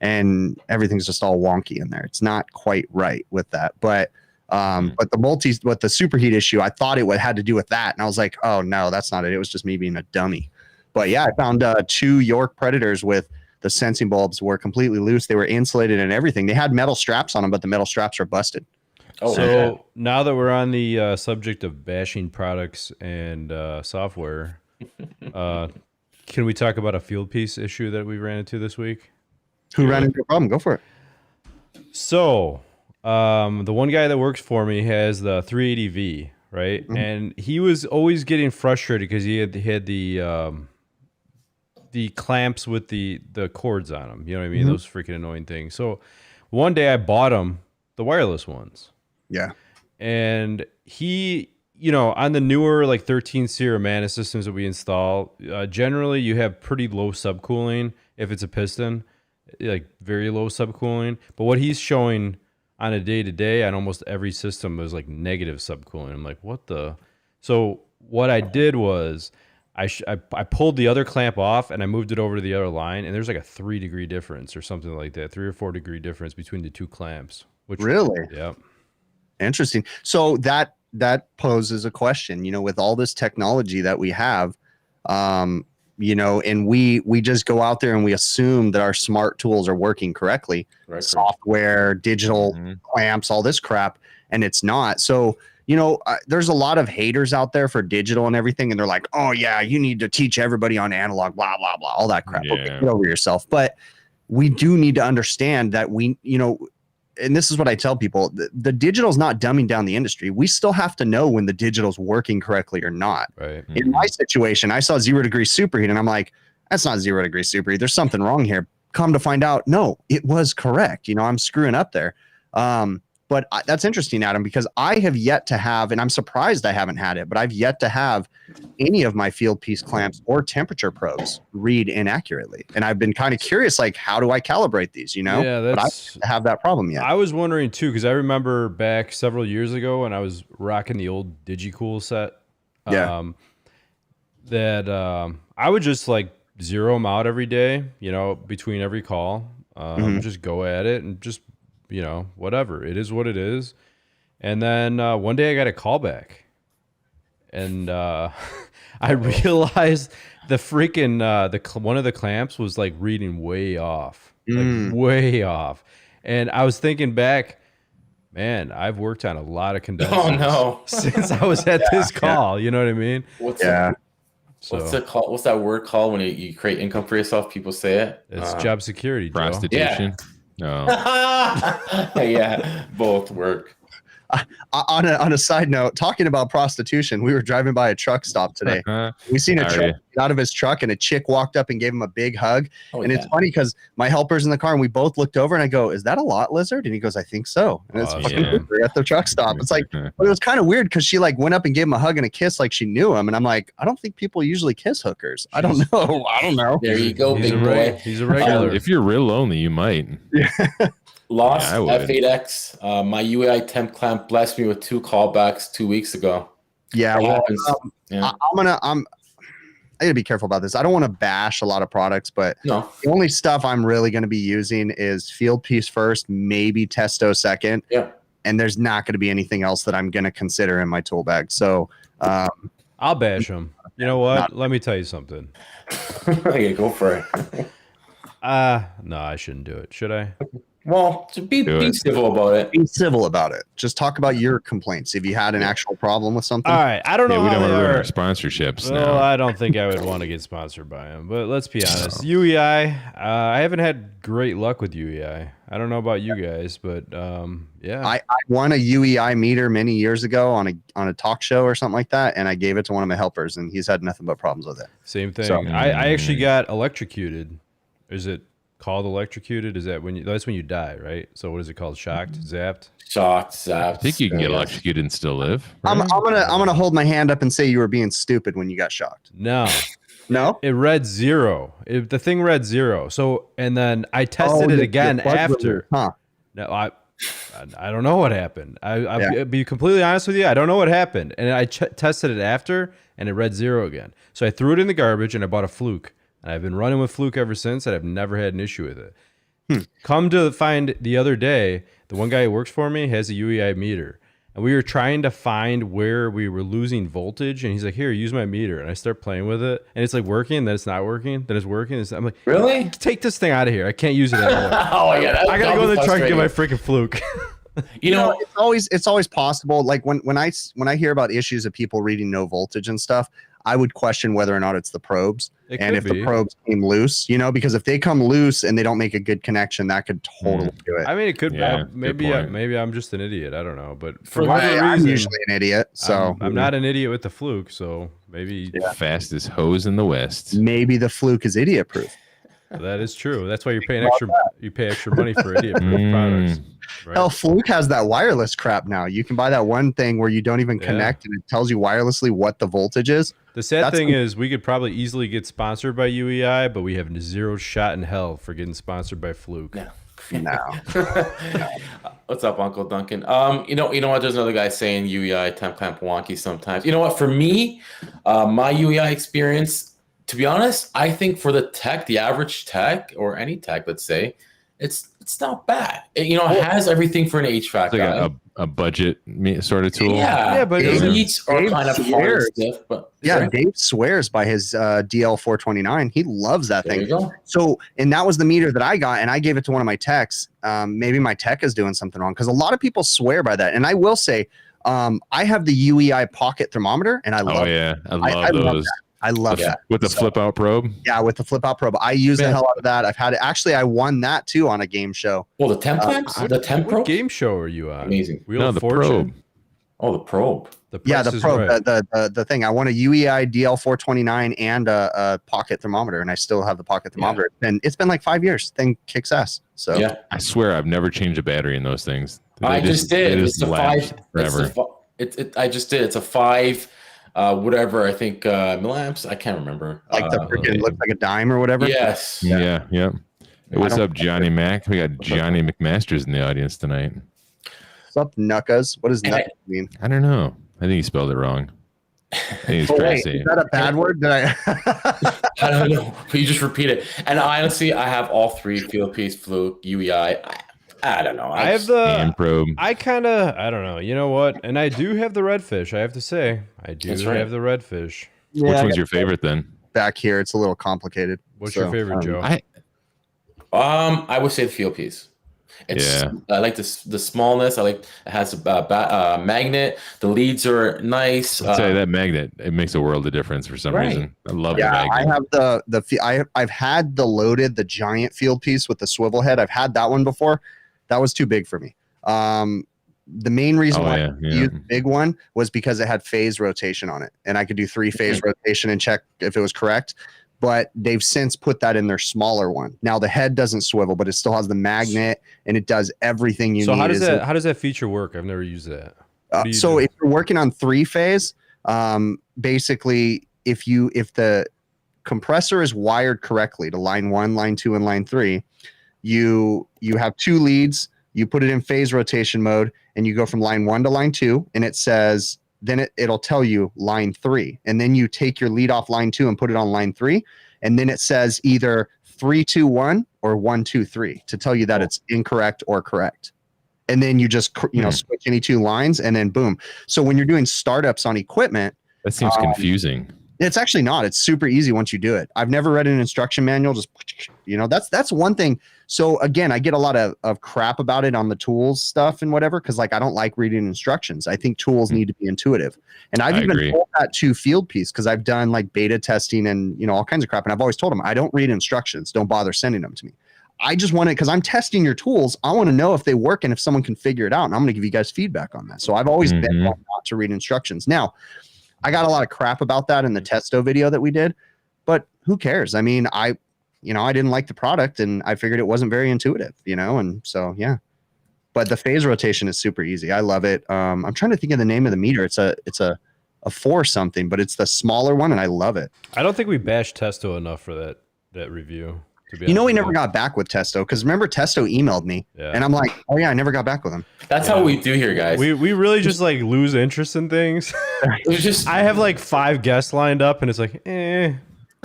and everything's just all wonky in there. It's not quite right with that, but the superheat issue, I thought it had to do with that, and I was like, oh no, that's not it. It was just me being a dummy. But yeah, I found 2 York Predators with the sensing bulbs were completely loose. They were insulated and everything. They had metal straps on them, but the metal straps are busted. Oh, so now that we're on the subject of bashing products and software, can we talk about a field piece issue that we ran into this week? Who ran into a problem? Go for it. So the one guy that works for me has the 380V, right? And he was always getting frustrated because he had the clamps with the cords on them. You know what I mean? Those freaking annoying things. So one day I bought him the wireless ones. Yeah. And he, you know, on the newer like 13 Sierra Mana systems that we install, generally you have pretty low subcooling if it's a piston, like very low subcooling. But what he's showing on a day-to-day on almost every system was like negative subcooling. I'm like, what the? So what I did was I pulled the other clamp off and I moved it over to the other line, and there's like a 3 degree difference or something like that, 3 or 4 degree difference between the 2 clamps. Which really? Yeah. Interesting. So that poses a question, you know, with all this technology that we have, you know, and we just go out there and we assume that our smart tools are working correctly, software, digital clamps, all this crap, and it's not. So, you know, there's a lot of haters out there for digital and everything, and they're like, oh yeah, you need to teach everybody on analog, blah, blah, blah, all that crap. Okay, get over yourself. But we do need to understand that we, you know, and this is what I tell people, the digital is not dumbing down the industry. We still have to know when the digital is working correctly or not. Right. In my situation, I saw 0 degree superheat, and I'm like, that's not 0 degree superheat. There's something wrong here. Come to find out, no, it was correct. You know, I'm screwing up there. But that's interesting, Adam, because I have yet to have, and I'm surprised I haven't had it, but I've yet to have any of my field piece clamps or temperature probes read inaccurately. And I've been kind of curious, like, how do I calibrate these, you know? Yeah, but I don't have that problem yet. I was wondering too, because I remember back several years ago when I was rocking the old DigiCool set. I would just like zero them out every day, you know, between every call. Just go at it and just, you know, whatever. It is what it is. And then one day I got a call back, and I realized the freaking one of the clamps was like reading way off, like way off. And I was thinking back, man, I've worked on a lot of condensers since I was at this call. You know what I mean? What's the call? What's that word called when you create income for yourself? People say it. It's job security, Joe. Prostitution. Yeah. No. Yeah, both work. On a side note, talking about prostitution, we were driving by a truck stop today. We seen a truck get out of his truck, and a chick walked up and gave him a big hug. It's funny because my helper's in the car, and we both looked over, and I go, "Is that a lot lizard?" And he goes, "I think so." And it's fucking weird at the truck stop. It's like, but it was kind of weird because she like went up and gave him a hug and a kiss like she knew him, and I'm like, I don't think people usually kiss hookers. I don't know. There you go, big boy. He's a regular. If you're real lonely, you might. Lost F8X. My UAI temp clamp blessed me with 2 callbacks 2 weeks ago. Yeah, I gotta be careful about this. I don't want to bash a lot of products, but the only stuff I'm really going to be using is Field Piece first, maybe Testo second. Yeah. And there's not going to be anything else that I'm going to consider in my tool bag. So I'll bash them. You know what? Let me tell you something. Yeah, go for it. No, I shouldn't do it. Should I? Well, to be civil about it. Be civil about it. Just talk about your complaints. If you had an actual problem with something. All right. I don't know. We don't want to ruin our sponsorships. Well, I don't think I would want to get sponsored by them. But let's be honest. UEI, I haven't had great luck with UEI. I don't know about you guys, but yeah. I won a UEI meter many years ago on a talk show or something like that, and I gave it to one of my helpers, and he's had nothing but problems with it. Same thing. So, I actually got electrocuted. Is it called electrocuted? Is that that's when you die, right? So what is it called? Shocked, zapped? Shocked, zapped. I think you can get electrocuted and still live. Right? I'm gonna hold my hand up and say you were being stupid when you got shocked. No. No? It read 0. The thing read 0. So and then I tested it again after. Huh. No, I don't know what happened. I'll be completely honest with you. I don't know what happened. And I tested it after, and it read 0 again. So I threw it in the garbage, and I bought a Fluke. And I've been running with Fluke ever since, and I've never had an issue with it. Come to find the other day, the one guy who works for me has a UEI meter. And we were trying to find where we were losing voltage. And he's like, here, use my meter. And I start playing with it. And it's like working, then it's not working, then it's working. I'm like, really? Take this thing out of here. I can't use it anymore. Yeah, I got to go in the truck and get my freaking Fluke. You know, it's always possible. Like when I hear about issues of people reading no voltage and stuff, I would question whether or not it's the probes. And if the probes came loose, because if they come loose and they don't make a good connection, that could totally do it. I mean, it could be. Maybe I'm just an idiot. I don't know. But for whatever reason, I'm usually an idiot. So I'm not an idiot with the Fluke. So maybe fastest hose in the West. Maybe the Fluke is idiot proof. That is true. That's why you're paying extra. You pay extra money for idiot proof products. Right? Hell, Fluke has that wireless crap now. You can buy that one thing where you don't even connect, and it tells you wirelessly what the voltage is. The sad thing is, we could probably easily get sponsored by UEI, but we have 0 shot in hell for getting sponsored by Fluke. No. What's up, Uncle Duncan? You know what? There's another guy saying UEI temp clamp wonky sometimes. You know what? For me, my UEI experience, to be honest, I think for the tech, the average tech or any tech, let's say, it's not bad. It has everything for an HVAC. It's like a budget sort of tool. Yeah, but the leads are kind of hard stuff. But Dave swears by his DL429. He loves that thing. So, and that was the meter that I got, and I gave it to one of my techs. Maybe my tech is doing something wrong because a lot of people swear by that. And I will say, I have the UEI pocket thermometer, and I love it. I love those. I love that. With the flip out probe? Yeah, with the flip out probe. I use the hell out of that. I've had it. Actually, I won that too on a game show. Well, the temp clamps? The temp probe? What game show are you on? Amazing. Wheel of Fortune? Probe. Oh, the probe. The probe. Right. The thing. I won a UEI DL429 and a pocket thermometer, and I still have the pocket thermometer. It's been like 5 years. Thing kicks ass. So yeah. I swear I've never changed a battery in those things. I just did. It's a 5. Forever. I just did. It's a 5. Whatever, I think milliamps. I can't remember. Like the freaking looks like a dime or whatever. Yes. Yeah. Hey, what's up, Johnny Mac? We got Johnny McMasters in the audience tonight. What's up, Nuckas? What does Nuckas mean? I don't know. I think he spelled it wrong. I think he's trying to say is that a bad word? Did I? I don't know. But you just repeat it. And honestly, I have all 3: Field Piece, Fluke, UEI. I don't know. I have the hand probe. I don't know. You know what? And I do have the redfish. I have to say, I do have the redfish. Which one's your favorite then? Back here, it's a little complicated. What's your favorite, Joe? I would say the Field Piece. I like the smallness. I like it has a magnet. The leads are nice. I'll tell you that magnet, it makes a world of difference for some reason. I love the magnet. I have I've had the giant Field Piece with the swivel head. I've had that one before. That was too big for me. the main reason why yeah, I used the big one was because it had phase rotation on it, and I could do 3-phase rotation and check if it was correct. But they've since put that in their smaller one. Now the head doesn't swivel, but it still has the magnet, and it does everything you need. So how does that feature work? I've never used that. So if you're working on 3-phase, basically if the compressor is wired correctly to line 1, line 2, and line 3, you have 2 leads, you put it in phase rotation mode, and you go from line 1 to line 2, and it says, then it'll tell you line 3, and then you take your lead off line 2 and put it on line 3, and then it says either 3, 2, 1 or 1, 2, 3 to tell you that it's incorrect or correct. And then you just switch any 2 lines, and then boom. So when you're doing startups on equipment, that seems confusing. It's actually not. It's super easy once you do it. I've never read an instruction manual. Just, that's one thing. So again, I get a lot of crap about it on the tools stuff and whatever, because like I don't like reading instructions. I think tools need to be intuitive. And I've even told that to Field Piece, because I've done like beta testing and all kinds of crap. And I've always told them, I don't read instructions. Don't bother sending them to me. I just want it because I'm testing your tools. I want to know if they work and if someone can figure it out. And I'm going to give you guys feedback on that. So I've always been not to read instructions. Now, I got a lot of crap about that in the testo video that we did, but who cares? I mean, I didn't like the product, and I figured it wasn't very intuitive, and so, yeah. But the phase rotation is super easy. I love it. I'm trying to think of the name of the meter. It's a 4 something, but it's the smaller one, and I love it. I don't think we bashed testo enough for that review. We never got back with testo, because remember testo emailed me, and I'm like, oh yeah, I never got back with him. That's how we do here, guys. We really just like lose interest in things. I have like 5 guests lined up, and it's like, eh.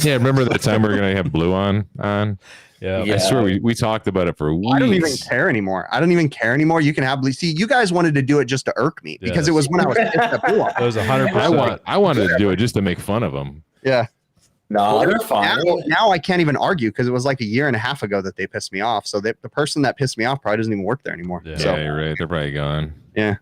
Yeah, remember that time we were gonna have Blue on? Yeah. I swear we talked about it for weeks. I don't even care anymore. You can have see, you guys wanted to do it just to irk me because it was when I was pissed at Blue on. It was 100%. I wanted to do it just to make fun of them. Yeah. No, they're fine. Now I can't even argue, because it was like a year and a half ago that they pissed me off. So the person that pissed me off probably doesn't even work there anymore. Yeah, so, you're right. They're probably gone. Yeah.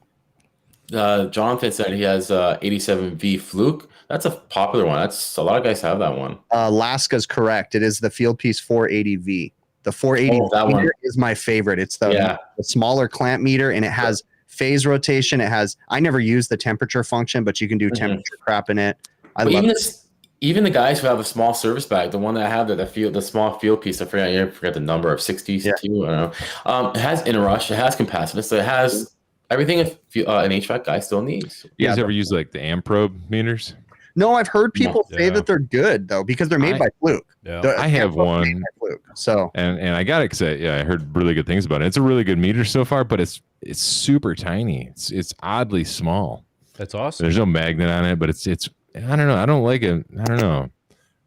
Jonathan said he has 87V Fluke. That's a popular one. That's a lot of guys have that one. Laska's correct. It is the Field Piece 480V. The 480 meter is my favorite. It's the smaller clamp meter, and it has phase rotation. I never use the temperature function, but you can do temperature crap in it. I love it. Even the guys who have a small service bag, the one that I have, the small Field Piece, I forget the number of 62. I don't know. It has inrush, it has capacitance, it has everything an HVAC guy still needs. You guys ever use like the amp probe meters? No, I've heard people say that they're good though, because they're made by Fluke. Yeah. I have one. Fluke, so and I gotta say, I heard really good things about it. It's a really good meter so far, but it's super tiny. It's oddly small. That's awesome. There's no magnet on it, but it's I don't know. I don't like it. I don't know.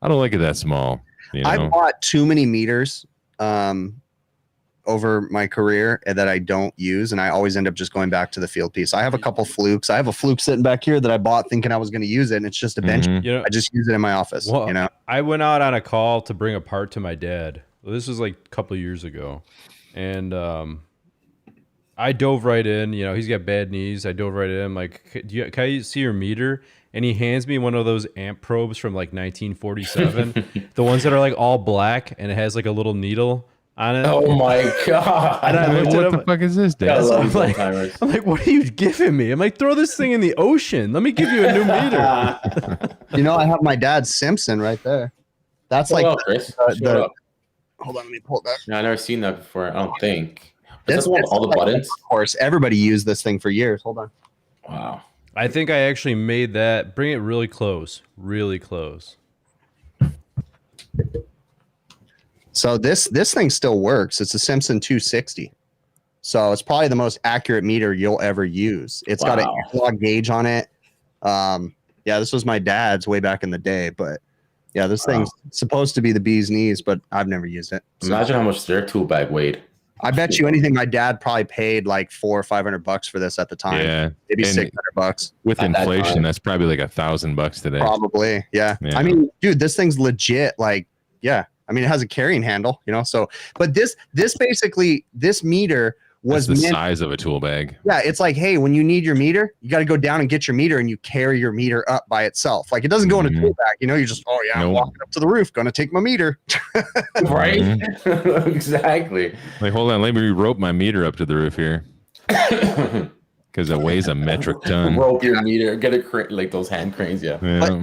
I don't like it that small. I bought too many meters over my career that I don't use, and I always end up just going back to the Field Piece. I have a couple Flukes. I have a Fluke sitting back here that I bought thinking I was going to use it, and it's just a bench. I just use it in my office. Well, I went out on a call to bring a part to my dad. Well, this was like a couple of years ago, and I dove right in. He's got bad knees. I dove right in. I'm like, can I see your meter? And he hands me one of those amp probes from like 1947, the ones that are like all black and it has like a little needle on it. Oh my god! And I looked what the fuck is this, Dad? I'm like, what are you giving me? I'm like, throw this thing in the ocean. Let me give you a new meter. I have my dad's Simpson right there. That's like Chris. Hold on, let me pull it back. No, I've never seen that before. I don't think. That's all the buttons. Of course, everybody used this thing for years. Hold on. Wow. I think I actually made that. Bring it really close. Really close. So this thing still works. It's a Simpson 260. So it's probably the most accurate meter you'll ever use. It's got an analog gauge on it. This was my dad's way back in the day, but this thing's supposed to be the bee's knees, but I've never used it. So. Imagine how much their tool bag weighed. I bet you anything my dad probably paid like $400 or $500 for this at the time. Yeah. Maybe $600. With inflation, that's probably like $1,000 today. Probably. Yeah. I mean, dude, this thing's legit. Like, I mean, it has a carrying handle, so, but this meter was the size of a tool bag. Yeah. It's like, hey, when you need your meter, you got to go down and get your meter, and you carry your meter up by itself. Like, it doesn't go in a tool bag, you're just, I'm walking up to the roof, going to take my meter. Right. Exactly. Like, hold on. Let me rope my meter up to the roof here. because it weighs a metric ton. Rope your meter, get a like those hand cranes, yeah.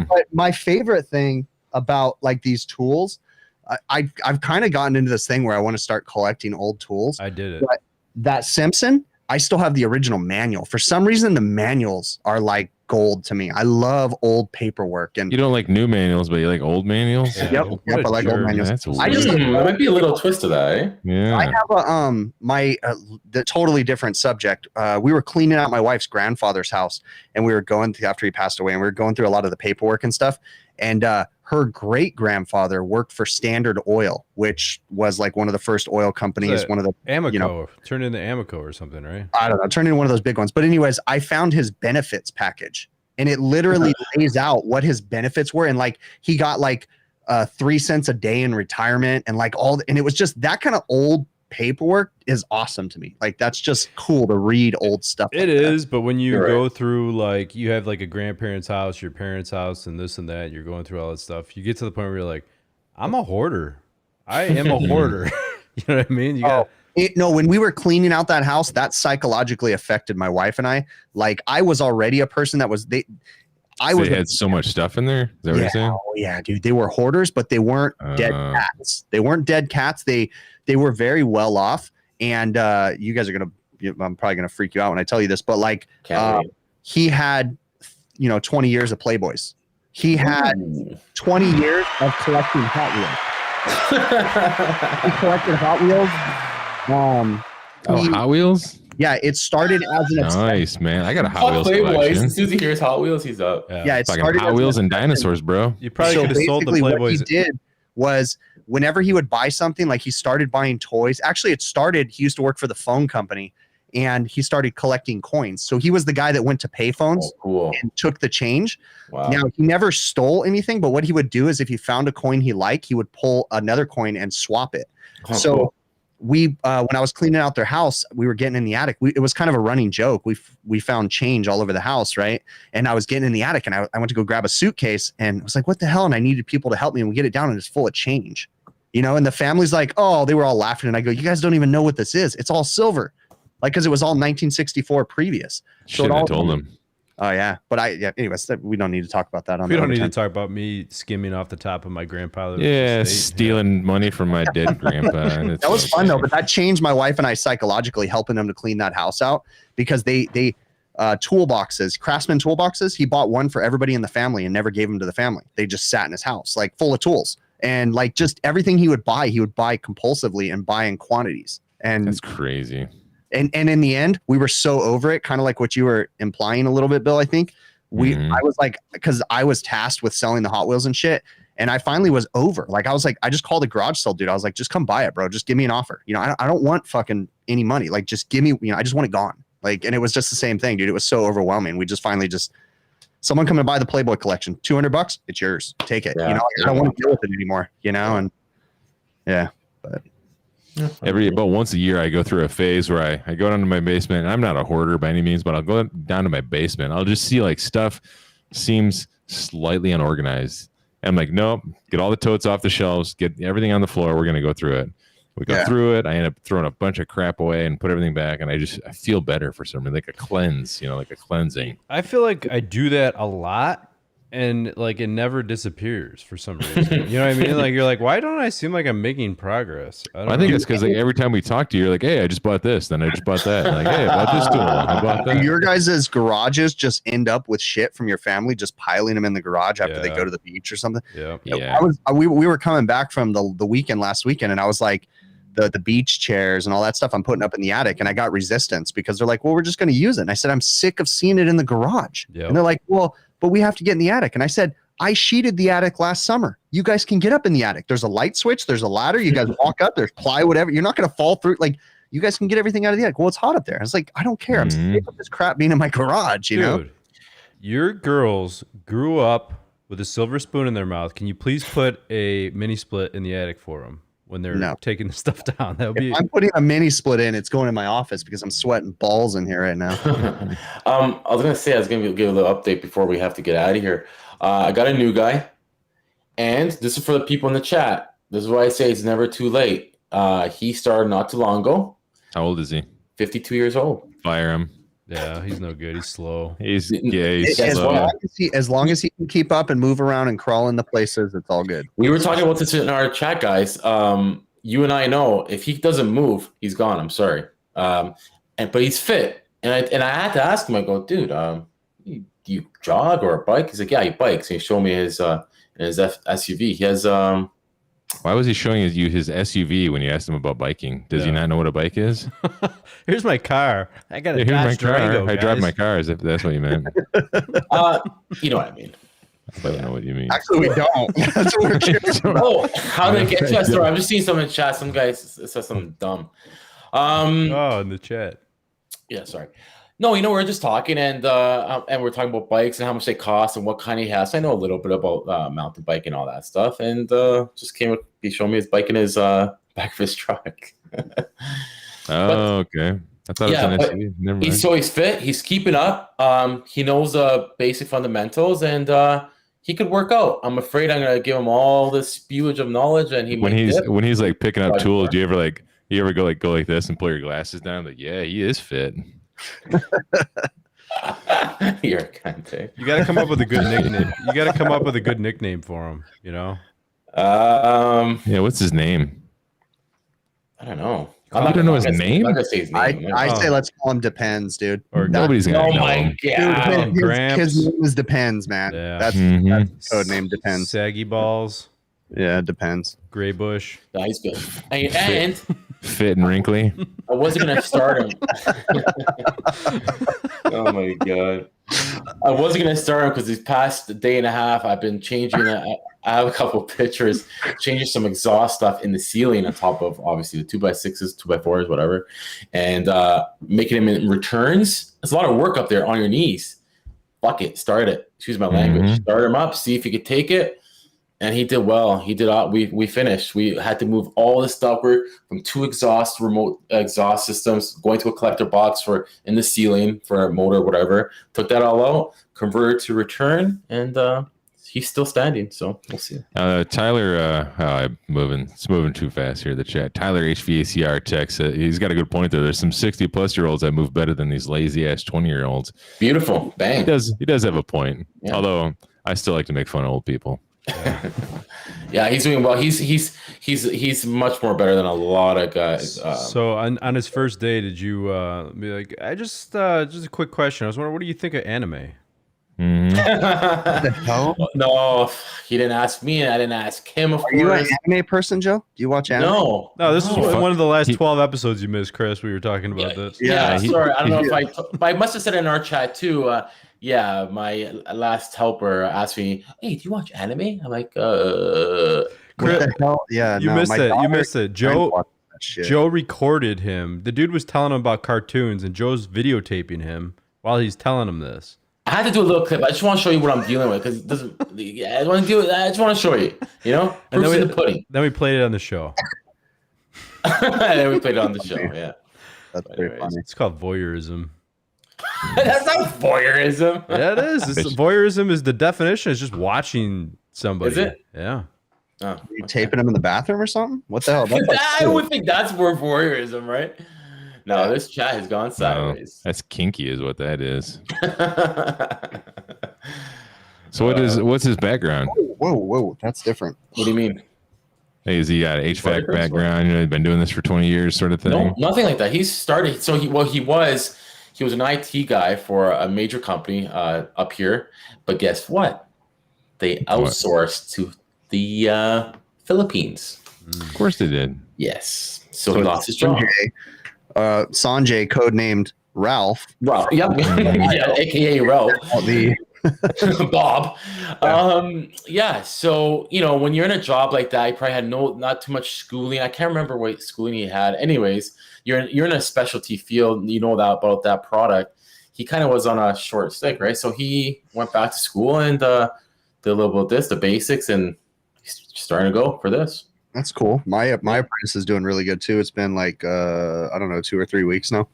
But my favorite thing about like these tools, I've kind of gotten into this thing where I want to start collecting old tools. I did it. But that Simpson, I still have the original manual. For some reason, the manuals are like gold to me. I love old paperwork. And you don't like new manuals, but you like old manuals. Yeah. Yep, I like old manuals. That's I just there might be a little twist to that, eh? yeah. I have a the totally different subject. We were cleaning out my wife's grandfather's house, and we were going through after he passed away, and we were going through a lot of the paperwork and stuff. And her great grandfather worked for Standard Oil, which was like one of the first oil companies. One of the Amoco turned into Amoco or something, right? I don't know, turned into one of those big ones. But anyways, I found his benefits package, and it literally lays out what his benefits were, and like he got like 3 cents a day in retirement, and like and it was just that kind of old paperwork is awesome to me. Like that's just cool to read old stuff. It is, but when you go through like you have like a grandparent's house, your parents' house, and this and that, you're going through all that stuff. You get to the point where you're like, I'm a hoarder. I am a hoarder. You know what I mean? No, when we were cleaning out that house, that psychologically affected my wife and I. Like I was already a person that was they had so much stuff in there. Is that what you're saying? Oh yeah, dude. They were hoarders, but they weren't dead cats. They weren't dead cats. They were very well off. And you guys are I'm probably gonna freak you out when I tell you this, but like he had 20 years of Playboys. He had 20 years of collecting Hot Wheels. He collected Hot Wheels. Hot Wheels? Yeah, it started as an nice, man. I got a Hot Wheels collection. As soon as he hears Hot Wheels, he's up. Yeah, it fucking started Hot Wheels and dinosaurs, bro. You probably could have sold the Playboys. What he did was whenever he would buy something, like he started buying toys. Actually, he used to work for the phone company, and he started collecting coins. So he was the guy that went to payphones and took the change. Wow. Now, he never stole anything, but what he would do is if he found a coin he liked, he would pull another coin and swap it. So when I was cleaning out their house, we were getting in the attic. It was kind of a running joke. We found change all over the house, right? And I was getting in the attic, and I went to go grab a suitcase, and I was like, what the hell? And I needed people to help me, and we get it down, and it's full of change. And the family's like, oh, they were all laughing. And I go, you guys don't even know what this is. It's all silver. Like, because it was all 1964 previous. Shit, I told them. Oh, yeah. But anyways, we don't need to talk about that. We don't need to talk about me skimming off the top of my grandfather's estate. Stealing money from my dead grandpa. That was fun, though. But that changed my wife and I psychologically, helping them to clean that house out, because they toolboxes, Craftsman toolboxes, he bought one for everybody in the family and never gave them to the family. They just sat in his house, like full of tools. And like just everything he would buy compulsively and buy in quantities. And that's crazy. And in the end, we were so over it, kind of like what you were implying a little bit, Bill. I think I was like, because I was tasked with selling the Hot Wheels and shit. And I finally was over. Like, I was like, I just called the garage sale dude. I was like, just come buy it, bro. Just give me an offer. I don't want fucking any money. Like, just give me, I just want it gone. Like, and it was just the same thing, dude. It was so overwhelming. We just finally someone come to buy the Playboy collection, $200, it's yours. Take it. Yeah. I don't want to deal with it anymore, and yeah, but about once a year I go through a phase where I go down to my basement. I'm not a hoarder by any means, but I'll go down to my basement. I'll just see like stuff seems slightly unorganized. And I'm like, nope, get all the totes off the shelves, get everything on the floor. We're going to go through it. We go through it. I end up throwing a bunch of crap away and put everything back. And I feel better for some reason, like a cleanse, like a cleansing. I feel like I do that a lot, and like it never disappears for some reason. You know what I mean? Like you're like, why don't I seem like I'm making progress? I think it's because like every time we talk to you, you're like, hey, I just bought this, then I just bought that. Like, hey, I bought this tool, I bought that. Your guys' garages just end up with shit from your family, just piling them in the garage after they go to the beach or something. Yeah. We were coming back from the weekend last weekend, and I was like, the beach chairs and all that stuff I'm putting up in the attic, and I got resistance because they're like, well, we're just going to use it. And I said, I'm sick of seeing it in the garage. And they're like, well, but we have to get in the attic. And I said, I sheeted the attic last summer. You guys can get up in the attic. There's a light switch. There's a ladder. You guys walk up. There's plywood. You're not going to fall through. Like, you guys can get everything out of the attic. Well, it's hot up there. I was like, I don't care. I'm sick of this crap being in my garage, you know? Your girls grew up with a silver spoon in their mouth. Can you please put a mini split in the attic for them when they're taking the stuff down? That would be. I'm putting a mini split in. It's going in my office because I'm sweating balls in here right now. I was gonna say I was gonna give a little update before we have to get out of here. I got a new guy, and this is for the people in the chat. This is why I say it's never too late. He started not too long ago. How old is he? 52 years old. Fire him. Yeah, he's no good. He's slow. He's As slow. well. As long as he can keep up and move around and crawl into places, it's all good. We were talking about this in our chat, guys. You and I know if he doesn't move, he's gone. I'm sorry. But he's fit, and I had to ask him. I go, dude, do you jog or bike? He's like, yeah, he bikes. And he showed me his SUV. He has Why was he showing you his SUV when you asked him about biking? Does he not know what a bike is? Here's my car. I got a Here's my Dodge car. Durango, I drive guys. my car, as if that's what you meant. you know what I mean. I don't know what you mean. Actually, we don't. That's what we're curious about. Oh, how did I get to that story? I'm just seeing something in chat. Some guy says something dumb. Oh, in the chat. Yeah, sorry. No, we're just talking and we're talking about bikes and how much they cost and what kind he has. I know a little bit about mountain bike and all that stuff, and just he showed me his bike in his back of his truck. Okay. I thought it was an SUV. Never mind. He's fit. He's keeping up. He knows basic fundamentals, and he could work out. I'm afraid I'm gonna give him all this spewage of knowledge, and when he's like picking up tools, do you ever go like this and pull your glasses down? Like, yeah, he is fit. You're a cunt. You got to come up with a good nickname. You got to come up with a good nickname for him. You know. Yeah. What's his name? I don't know. I don't know his name. I'm not gonna say his name. I say let's call him Depends, dude. Or nobody's gonna Oh know my him. god! Dude, Gramps. his name is Depends, man. Yeah. That's code name Depends. Saggy balls. Yeah, Depends. Gray bush. No, he's good. And Fit and wrinkly. I wasn't gonna start him. Oh my god! I wasn't gonna start him because these past day and a half I've been changing. I have a couple of pictures, changing some exhaust stuff in the ceiling on top of obviously the 2x6s, 2x4s, whatever, and making them in returns. It's a lot of work up there on your knees. Fuck it, start it. Excuse my language. Start him up, see if you could take it. And he did well. He did. We finished. We had to move all this stuff from 2 remote exhaust systems, going to a collector box for in the ceiling for a motor, whatever. Took that all out, converted to return, and he's still standing. So we'll see. Tyler, it's moving too fast here. The chat. Tyler HVACR text. He's got a good point there. There's some 60-plus-year-olds that move better than these lazy ass 20-year-olds. Beautiful. Bang. He does have a point. Yeah. Although I still like to make fun of old people. Yeah, he's doing well. He's much more better than a lot of guys. So on his first day, did you be like, just a quick question. I was wondering, what do you think of anime? No, he didn't ask me, and I didn't ask him. Are you an anime person, Joe? Do you watch anime? No, this is one of the last 12 episodes you missed, Chris. We were talking about this. Yeah, sorry. I don't know if I must have said it in our chat too. Yeah, my last helper asked me, "Hey, do you watch anime?" I'm like, What the hell? Yeah, you missed it. You missed it. Joe recorded him. The dude was telling him about cartoons, and Joe's videotaping him while he's telling him this. I had to do a little clip. I just want to show you what I'm dealing with because it doesn't. I want to do it. I just want to show you. You know, and then the pudding. Then we played it on the show. Then we played it on the show. Yeah, that's pretty funny. It's called voyeurism. That's not voyeurism. Yeah, it is. Voyeurism is the definition. It's just watching somebody. Is it? Yeah. Oh, are you taping them in the bathroom or something? What the hell? I would think that's more voyeurism, right? No, this chat has gone sideways. That's kinky, is what that is. So what's his background? Whoa, that's different. What do you mean? Hey, has he got an HVAC background? He's been doing this for 20 years, sort of thing. No, nothing like that. He started. So he was an IT guy for a major company up here. But guess what? They outsourced to the Philippines. Of course they did. Yes. So he lost his job. Sanjay, codenamed Ralph. Yep. Yeah, aka Ralph. Bob. Yeah. So when you're in a job like that, you probably had not too much schooling. I can't remember what schooling he had. Anyways, you're in a specialty field. You know that about that product. He kind of was on a short stick, right? So he went back to school and did a little bit of this, the basics, and he's starting to go for this. That's cool. My apprentice is doing really good too. It's been like I don't know, 2 or 3 weeks now,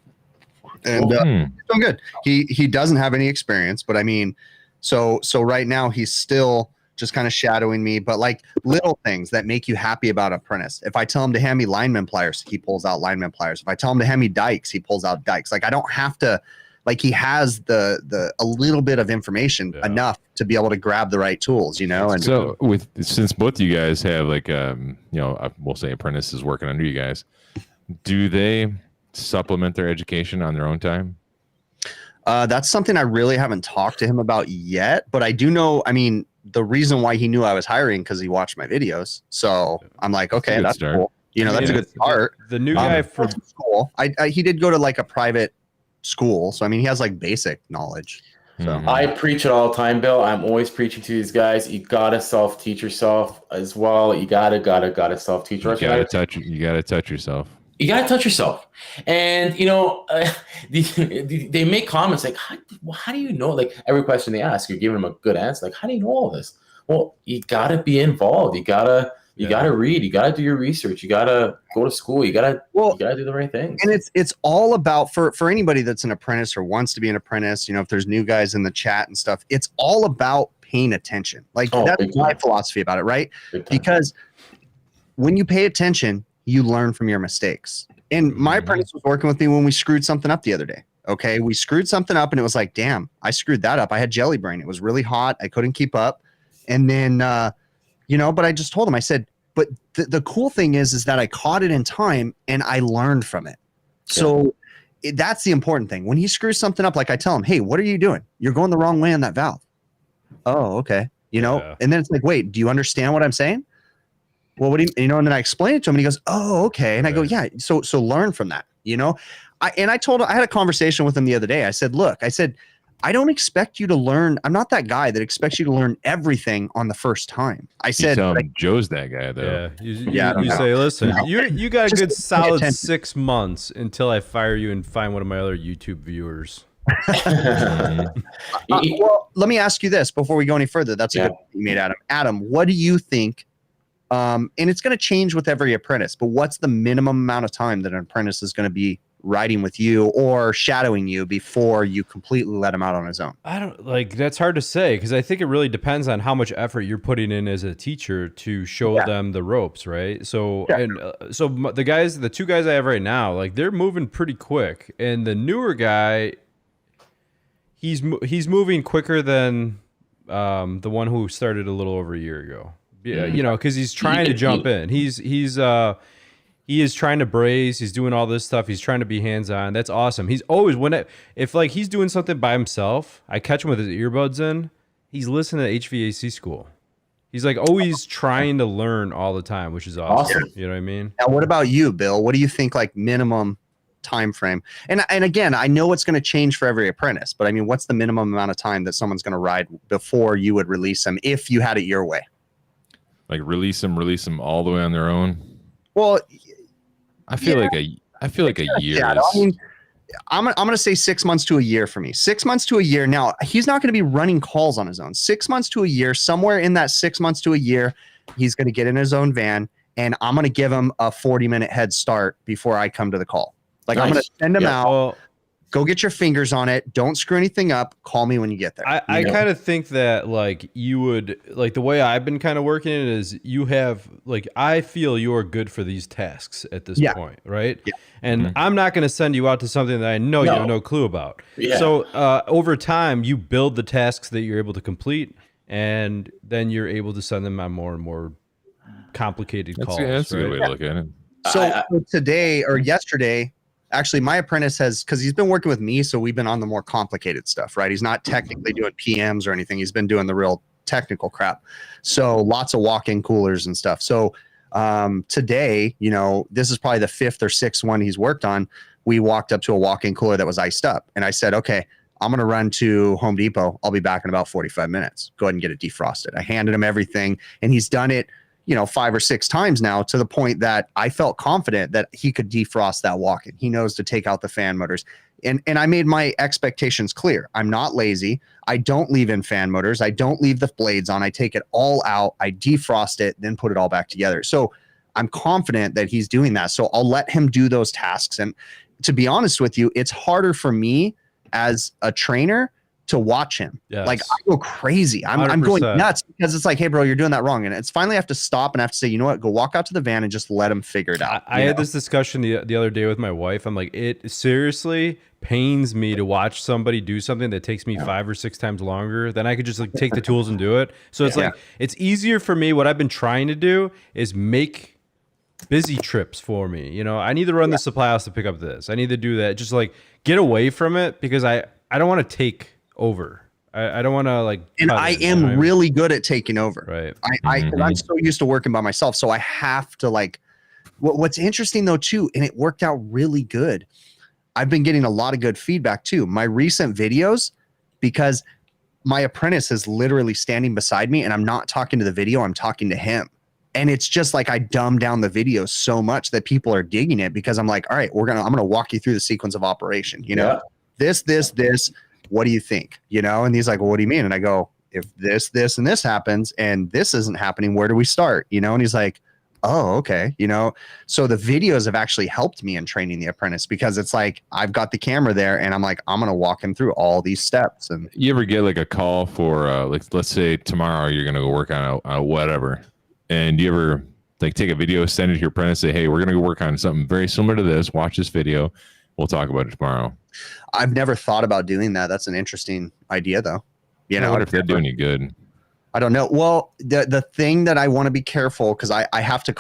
and he's doing good. He doesn't have any experience, but I mean, so right now he's still just kind of shadowing me, but like little things that make you happy about apprentice. If I tell him to hand me lineman pliers, he pulls out lineman pliers. If I tell him to hand me dikes, he pulls out dikes. Like I don't have to like he has the a little bit of information enough to be able to grab the right tools, you know. And so since both of you guys have like we'll say apprentices working under you guys, do they supplement their education on their own time? That's something I really haven't talked to him about yet, but I do know, I mean, the reason why he knew I was hiring because he watched my videos. So I'm like, okay, that's cool. You know, that's a good start. The new guy from school, he did go to like a private school. So, I mean, he has like basic knowledge. So I preach it all the time, Bill. I'm always preaching to these guys. You gotta self-teach yourself as well. You gotta self-teach. You gotta touch yourself. You gotta touch yourself. And you know, they make comments like, how do you know? Like every question they ask, you're giving them a good answer. Like, how do you know all this? Well, you gotta be involved. You gotta read. You gotta do your research. You gotta go to school. You gotta do the right things. And it's all about for anybody that's an apprentice or wants to be an apprentice. You know, if there's new guys in the chat and stuff, it's all about paying attention. Like that's my philosophy about it, right? Because when you pay attention, you learn from your mistakes. And my apprentice was working with me when we screwed something up the other day. Okay, we screwed something up, and it was like, damn, I screwed that up. I had jelly brain. It was really hot. I couldn't keep up. And then, but I just told him, I said, but the cool thing is that I caught it in time and I learned from it. So that's the important thing. When he screws something up, like I tell him, hey, what are you doing? You're going the wrong way on that valve. Oh, okay. You know, and then it's like, wait, do you understand what I'm saying? Well, what do you know? And then I explain it to him and he goes, oh, okay. And I go, yeah. So learn from that, you know? I told him, I had a conversation with him the other day. I said, look, I don't expect you to learn. I'm not that guy that expects you to learn everything on the first time. I said, Joe's that guy though. Yeah. You say, listen, you got a good solid 6 months until I fire you and find one of my other YouTube viewers. Well, let me ask you this before we go any further. That's a good point you made, Adam. Adam, what do you think? And it's going to change with every apprentice, but what's the minimum amount of time that an apprentice is going to be riding with you or shadowing you before you completely let him out on his own? I don't that's hard to say because I think it really depends on how much effort you're putting in as a teacher to show them the ropes, right? So the two guys I have right now, like they're moving pretty quick, and the newer guy, he's moving quicker than the one who started a little over a year ago. Yeah, you know, because he's trying to jump in. He is trying to braze. He's doing all this stuff. He's trying to be hands-on. That's awesome. He's always if like he's doing something by himself, I catch him with his earbuds in. He's listening to HVAC school. He's like always trying to learn all the time, which is awesome. You know what I mean? Now, what about you, Bill? What do you think like minimum time frame? And again, I know it's going to change for every apprentice, but I mean, what's the minimum amount of time that someone's going to ride before you would release them if you had it your way? Like release them all the way on their own. Well, I feel like a year. Yeah, I mean, I'm going to say 6 months to a year for me. 6 months to a year. Now, he's not going to be running calls on his own. 6 months to a year, somewhere in that 6 months to a year, he's going to get in his own van, and I'm going to give him a 40-minute head start before I come to the call. Like, I'm going to send him out. Go get your fingers on it. Don't screw anything up. Call me when you get there. I kind of think that like you would like the way I've been kind of working it is you have like I feel you're good for these tasks at this point, right? Yeah. And I'm not going to send you out to something that I know you have no clue about. Yeah. So over time, you build the tasks that you're able to complete, and then you're able to send them on more and more complicated calls. That's a good way to look at it. So today or yesterday. Actually, my apprentice because he's been working with me, so we've been on the more complicated stuff, right? He's not technically doing PMs or anything. He's been doing the real technical crap. So lots of walk-in coolers and stuff. So today, you know, this is probably the 5th or 6th one he's worked on. We walked up to a walk-in cooler that was iced up. And I said, okay, I'm going to run to Home Depot. I'll be back in about 45 minutes. Go ahead and get it defrosted. I handed him everything, and he's done it, 5 or 6 times now, to the point that I felt confident that he could defrost that walk-in. He knows to take out the fan motors. And I made my expectations clear. I'm not lazy. I don't leave in fan motors. I don't leave the blades on. I take it all out. I defrost it, then put it all back together. So I'm confident that he's doing that. So I'll let him do those tasks. And to be honest with you, it's harder for me as a trainer to watch him. Yes. Like I go crazy. I'm going 100%. nuts because it's like, hey, bro, you're doing that wrong. And it's finally I have to stop and I have to say, you know what? Go walk out to the van and just let him figure it out. I had this discussion the other day with my wife. I'm like, it seriously pains me to watch somebody do something that takes me 5 or 6 times longer. Then I could just like take the tools and do it. So it's like, it's easier for me. What I've been trying to do is make busy trips for me. You know, I need to run the supply house to pick up this. I need to do that. Just like get away from it because I don't want to take over. I don't want to like. And I am really good at taking over. Right. I'm so used to working by myself. So I have to like, what's interesting though too, and it worked out really good. I've been getting a lot of good feedback too. My recent videos, because my apprentice is literally standing beside me and I'm not talking to the video, I'm talking to him. And it's just like I dumb down the video so much that people are digging it because I'm like, all right, I'm gonna walk you through the sequence of operation. You know, this, what do you think? You know, and he's like, well, what do you mean? And I go, if this, and this happens and this isn't happening, where do we start? You know, and he's like, oh, okay. You know, so the videos have actually helped me in training the apprentice because it's like I've got the camera there and I'm like, I'm gonna walk him through all these steps. And you ever get like a call for like, let's say tomorrow you're gonna go work on a whatever, and you ever like take a video, send it to your apprentice, say, hey, we're gonna go work on something very similar to this. Watch this video. We'll talk about it tomorrow. I've never thought about doing that. That's an interesting idea, though. You know, what if they're doing you good? I don't know. Well, the thing that I want to be careful because I have to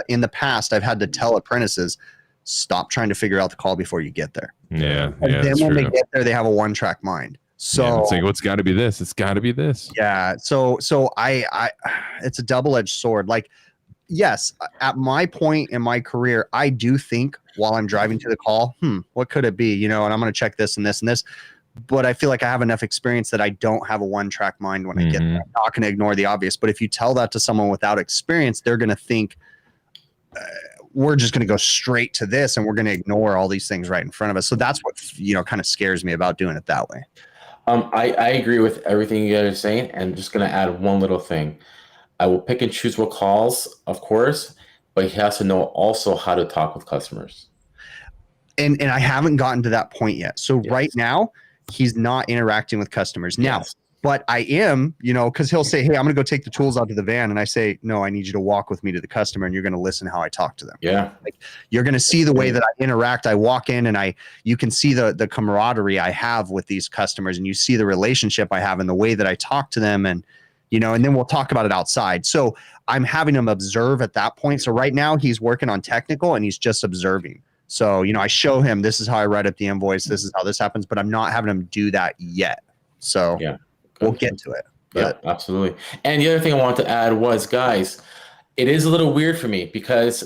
in the past I've had to tell apprentices stop trying to figure out the call before you get there. Yeah, and yeah. then when they get there, they have a one-track mind. So it's like, well, it's got to be this. It's got to be this. Yeah. So I it's a double-edged sword. Like, yes, at my point in my career, I do think while I'm driving to the call, what could it be? You know, and I'm going to check this and this and this. But I feel like I have enough experience that I don't have a one-track mind when I get there. I'm not going to ignore the obvious. But if you tell that to someone without experience, they're going to think we're just going to go straight to this and we're going to ignore all these things right in front of us. So that's what, you know, kind of scares me about doing it that way. I agree with everything you guys are saying. And just going to add one little thing. I will pick and choose what calls, of course, but he has to know also how to talk with customers. And I haven't gotten to that point yet. So right now, he's not interacting with customers now, but I am, you know, because he'll say, hey, I'm going to go take the tools out to the van. And I say, no, I need you to walk with me to the customer and you're going to listen how I talk to them. Yeah. Like, you're going to see the way that I interact. I walk in and you can see the camaraderie I have with these customers and you see the relationship I have and the way that I talk to them. And, you know, and then we'll talk about it outside. So I'm having him observe at that point. So right now he's working on technical and he's just observing. So, you know, I show him, this is how I write up the invoice. This is how this happens, but I'm not having him do that yet. So we'll get to it. Yeah, absolutely. And the other thing I wanted to add was, guys, it is a little weird for me because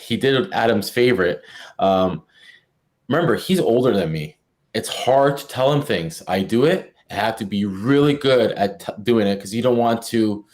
he did Adam's favorite. Remember, he's older than me. It's hard to tell him things. I do it. I have to be really good at doing it because you don't want to.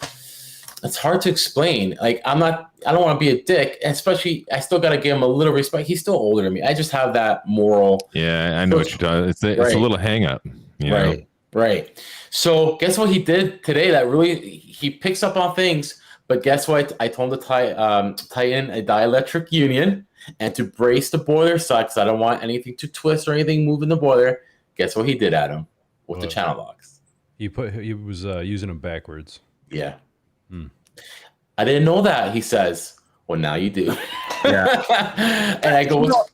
It's hard to explain. Like, I don't want to be a dick, especially I still got to give him a little respect. He's still older than me. I just have that moral. Yeah, I know what you're talking. It's a little hang up. You know? Right. So guess what he did today that really, he picks up on things, but guess what? I told him to tie in a dielectric union and to brace the boiler side because I don't want anything to twist or anything move in the boiler. Guess what he did, Adam, with the channel locks? He was using them backwards. Yeah. I didn't know that, he says. Well, now you do. Yeah. And I go,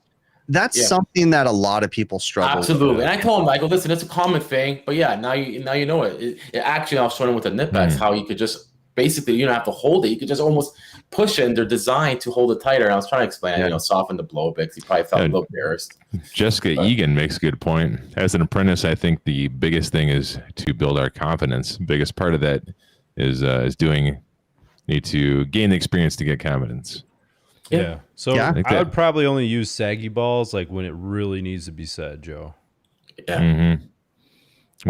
that's something that a lot of people struggle Absolutely. with. And I told him, I go, listen, it's a common thing. But yeah, now you know it. Actually, I was showing him with the nip backs how you could just basically, you don't have to hold it. You could just almost push it, and they're designed to hold it tighter. And I was trying to explain, you know, soften the blow bits. He probably felt a little embarrassed. Jessica Egan makes a good point. As an apprentice, I think the biggest thing is to build our confidence. Biggest part of that is need to gain the experience to get confidence. Yeah. So I would probably only use saggy balls like when it really needs to be said, Joe. Yeah. Mm-hmm.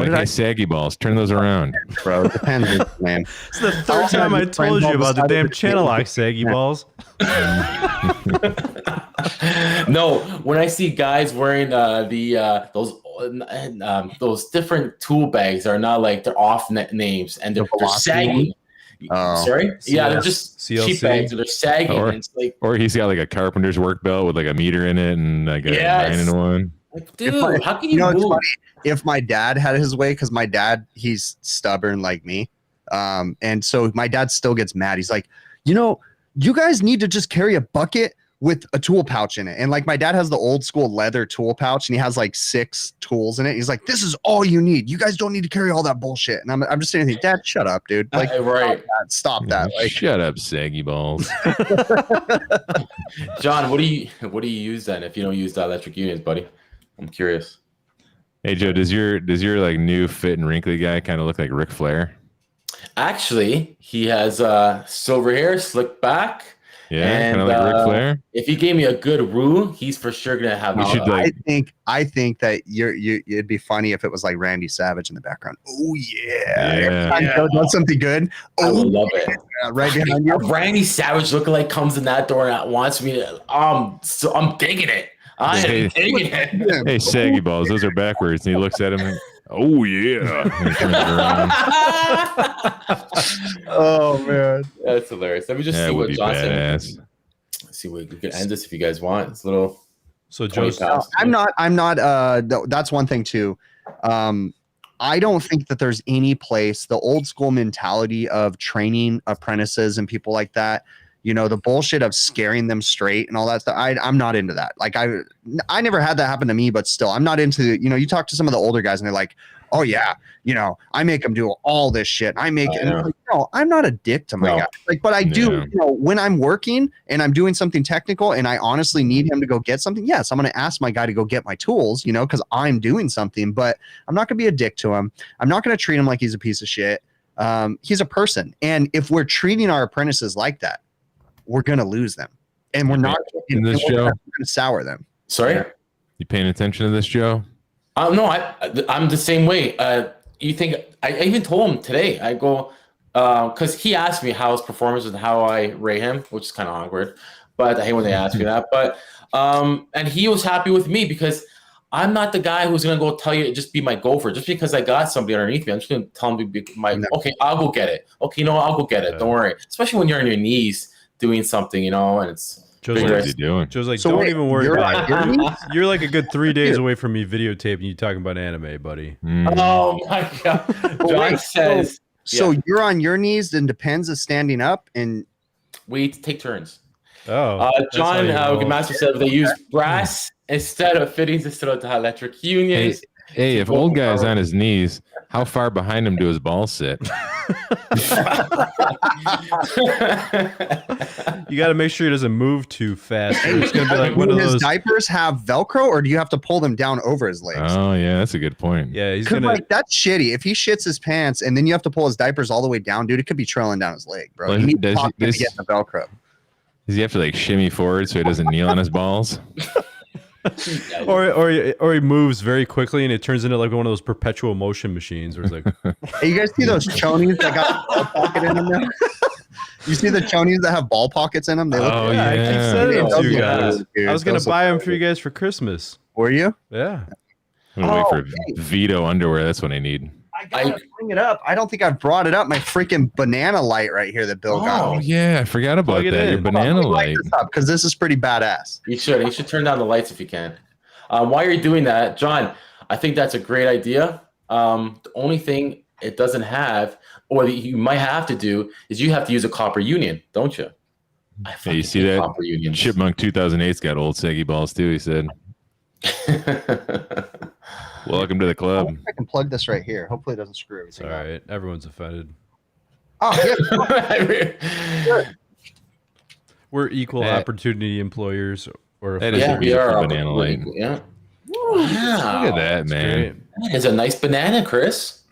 Like, hey, saggy balls, turn those around. Bro, it depends, man. It's the third time I told you about the damn channel lock saggy balls. No, when I see guys wearing those different tool bags are not like they're off names and they're saggy. Sorry? Yeah, they're just CLC. cheap bags. They're sagging. Or, and it's like, or he's got like a carpenter's work belt with like a meter in it and like a 9-in-1. Like, dude, how can you it's move? funny. If my dad had his way, because my dad, he's stubborn like me. And so my dad still gets mad. He's like, you guys need to just carry a bucket with a tool pouch in it. And like my dad has the old school leather tool pouch and he has like 6 tools in it. He's like, this is all you need. You guys don't need to carry all that bullshit. And I'm just saying, Dad, shut up, dude. Like, right. Stop that. Like, shut up, saggy balls. John, what do you use then if you don't use dielectric unions, buddy? I'm curious. Hey Joe, does your like new fit and wrinkly guy kind of look like Ric Flair? Actually, he has silver hair, slick back. Yeah, kind of like Ric Flair. If he gave me a good roux, he's for sure gonna have. I think that it'd be funny if it was like Randy Savage in the background. Oh yeah. Joe does something good. I would love it. Right behind you. Randy Savage lookalike comes in that door and wants me to. So I'm digging it. I'm digging it. Hey, saggy balls, those are backwards. And he looks at him and, oh yeah. And he turns it around. Oh man, that's hilarious. Let me just see what John said. Let's see what we can end this if you guys want. It's a little. So Joe, I'm not. That's one thing too. I don't think that there's any place, the old school mentality of training apprentices and people like that, the bullshit of scaring them straight and all that stuff. I'm not into that. Like I never had that happen to me, but still I'm not into, you talk to some of the older guys and they're like, oh yeah, I make them do all this shit. I make it. Like, no, I'm not a dick to my guy. Like, but I do, when I'm working and I'm doing something technical and I honestly need him to go get something. Yes, I'm going to ask my guy to go get my tools, because I'm doing something, but I'm not going to be a dick to him. I'm not going to treat him like he's a piece of shit. He's a person. And if we're treating our apprentices like that, we're going to lose them. And we're not in this show. We're going to sour them. Sorry? You paying attention to this, Joe? No, I'm the same way. You think I even told him today? I go because he asked me how his performance was and how I rate him, which is kind of awkward. But I hate when they ask me that. But and he was happy with me because I'm not the guy who's gonna go tell you just be my gopher just because I got somebody underneath me. I'm just gonna tell him to be my. Okay, I'll go get it. Okay, I'll go get it. Don't worry. Especially when you're on your knees doing something, and it's. Joe's like, what are you doing? Joe's like, don't even worry about it. You're like a good 3 days away from me videotaping you talking about anime, buddy. Oh my god. John says. So you're on your knees and Depends is standing up and we take turns. Oh. John Master said they use brass instead of fittings instead of dielectric unions. Hey, if old guy's on his knees, how far behind him do his balls sit? You got to make sure he doesn't move too fast. It's going to be like one of those. His diapers have Velcro, or do you have to pull them down over his legs? Oh yeah, that's a good point. Yeah, he's gonna. Like, that's shitty. If he shits his pants and then you have to pull his diapers all the way down, dude, it could be trailing down his leg, bro. Well, you need to get the Velcro. Does he have to like shimmy forward so he doesn't kneel on his balls? or he moves very quickly and it turns into like one of those perpetual motion machines where it's like. Hey, you guys see those chonies that got a ball pocket in them now? You see the chonies that have ball pockets in them? They look yeah. I keep sending them to you guys. I was gonna buy them for you guys for Christmas. Were you? Yeah. I'm gonna wait for Vito underwear. That's what I need. I gotta bring it up. I don't think I've brought it up. My freaking banana light right here that Bill got. Oh yeah, I forgot about that. Your banana light. Because this is pretty badass. You should turn down the lights if you can. While you're doing that, John, I think that's a great idea. The only thing it doesn't have, or that you might have to do, is you have to use a copper union, don't you? Hey, you see that? Chipmunk 2008's got old saggy balls too. He said. Welcome to the club. I can plug this right here. Hopefully it doesn't screw everything up. All right. Everyone's offended. Oh, yeah. We're equal opportunity employers. We are banana light. Yeah. Wow. Look at that, man. That is a nice banana, Chris.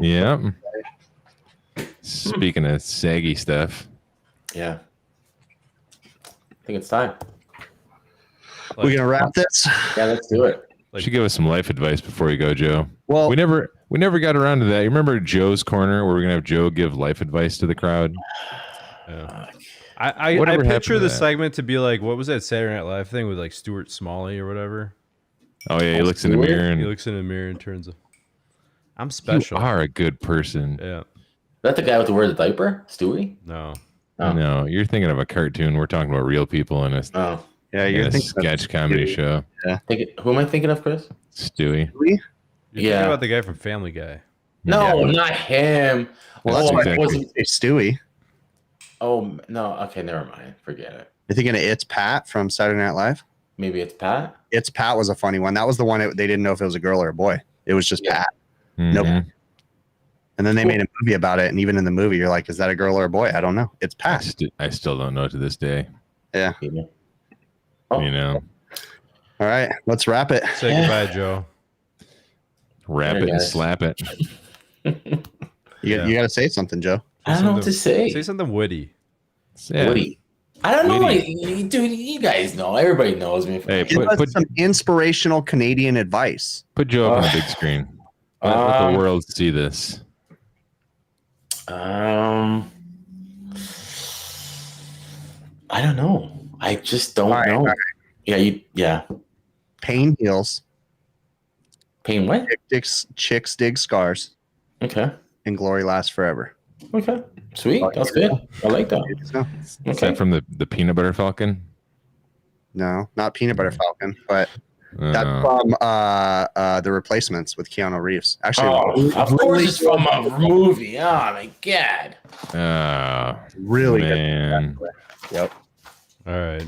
Yeah. Speaking of saggy stuff. Yeah. I think it's time. We're gonna wrap this. Yeah, let's do it. You should give us some life advice before you go, Joe. Well, we never got around to that. You remember Joe's Corner where we're gonna have Joe give life advice to the crowd? Yeah. I picture the segment to be like, what was that Saturday Night Live thing with like Stuart Smalley or whatever? Oh yeah, he looks in the mirror and turns. I'm special. You are a good person. Yeah. Is that the guy with the wear the diaper, Stewie? No. No, you're thinking of a cartoon. We're talking about real people in this. Oh. Yeah, in you're a thinking sketch comedy show. Who am I thinking of, Chris? Stewie. You're Yeah. thinking about the guy from Family Guy. No, not him. Well, That's that's why exactly- I wasn't Stewie. Oh no. Okay, never mind. Forget it. You're thinking of It's Pat from Saturday Night Live? Maybe it's Pat. It's Pat was a funny one. That was the one they didn't know if it was a girl or a boy. It was just Yeah. Pat. Nope. And then they made a movie about it. And even in the movie, you're like, is that a girl or a boy? I don't know. It's Pat. I still don't know to this day. Yeah. Oh. You know, All right. Let's wrap it. Say goodbye, Joe. wrap There, it and guys. slap it. You got to say something, Joe. I don't know what to say. Say something witty. Yeah. Woody. I don't know. Witty. Dude, you guys know. Everybody knows me. Hey, Give us put some inspirational Canadian advice. Joe up on the big screen. Let the world see this. I don't know. I just don't know. All right. Yeah. Pain heals. Pain what? Chicks dig scars. Okay. And glory lasts forever. Okay. Sweet. That's good. I like that. No, Is Okay. that from the Peanut Butter Falcon? no, not Peanut Butter Falcon, but that's from The Replacements with Keanu Reeves. Actually, Of course it's from a movie. Oh my god. really man. good. Yep. All right.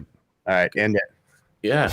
All right, end it. Yeah.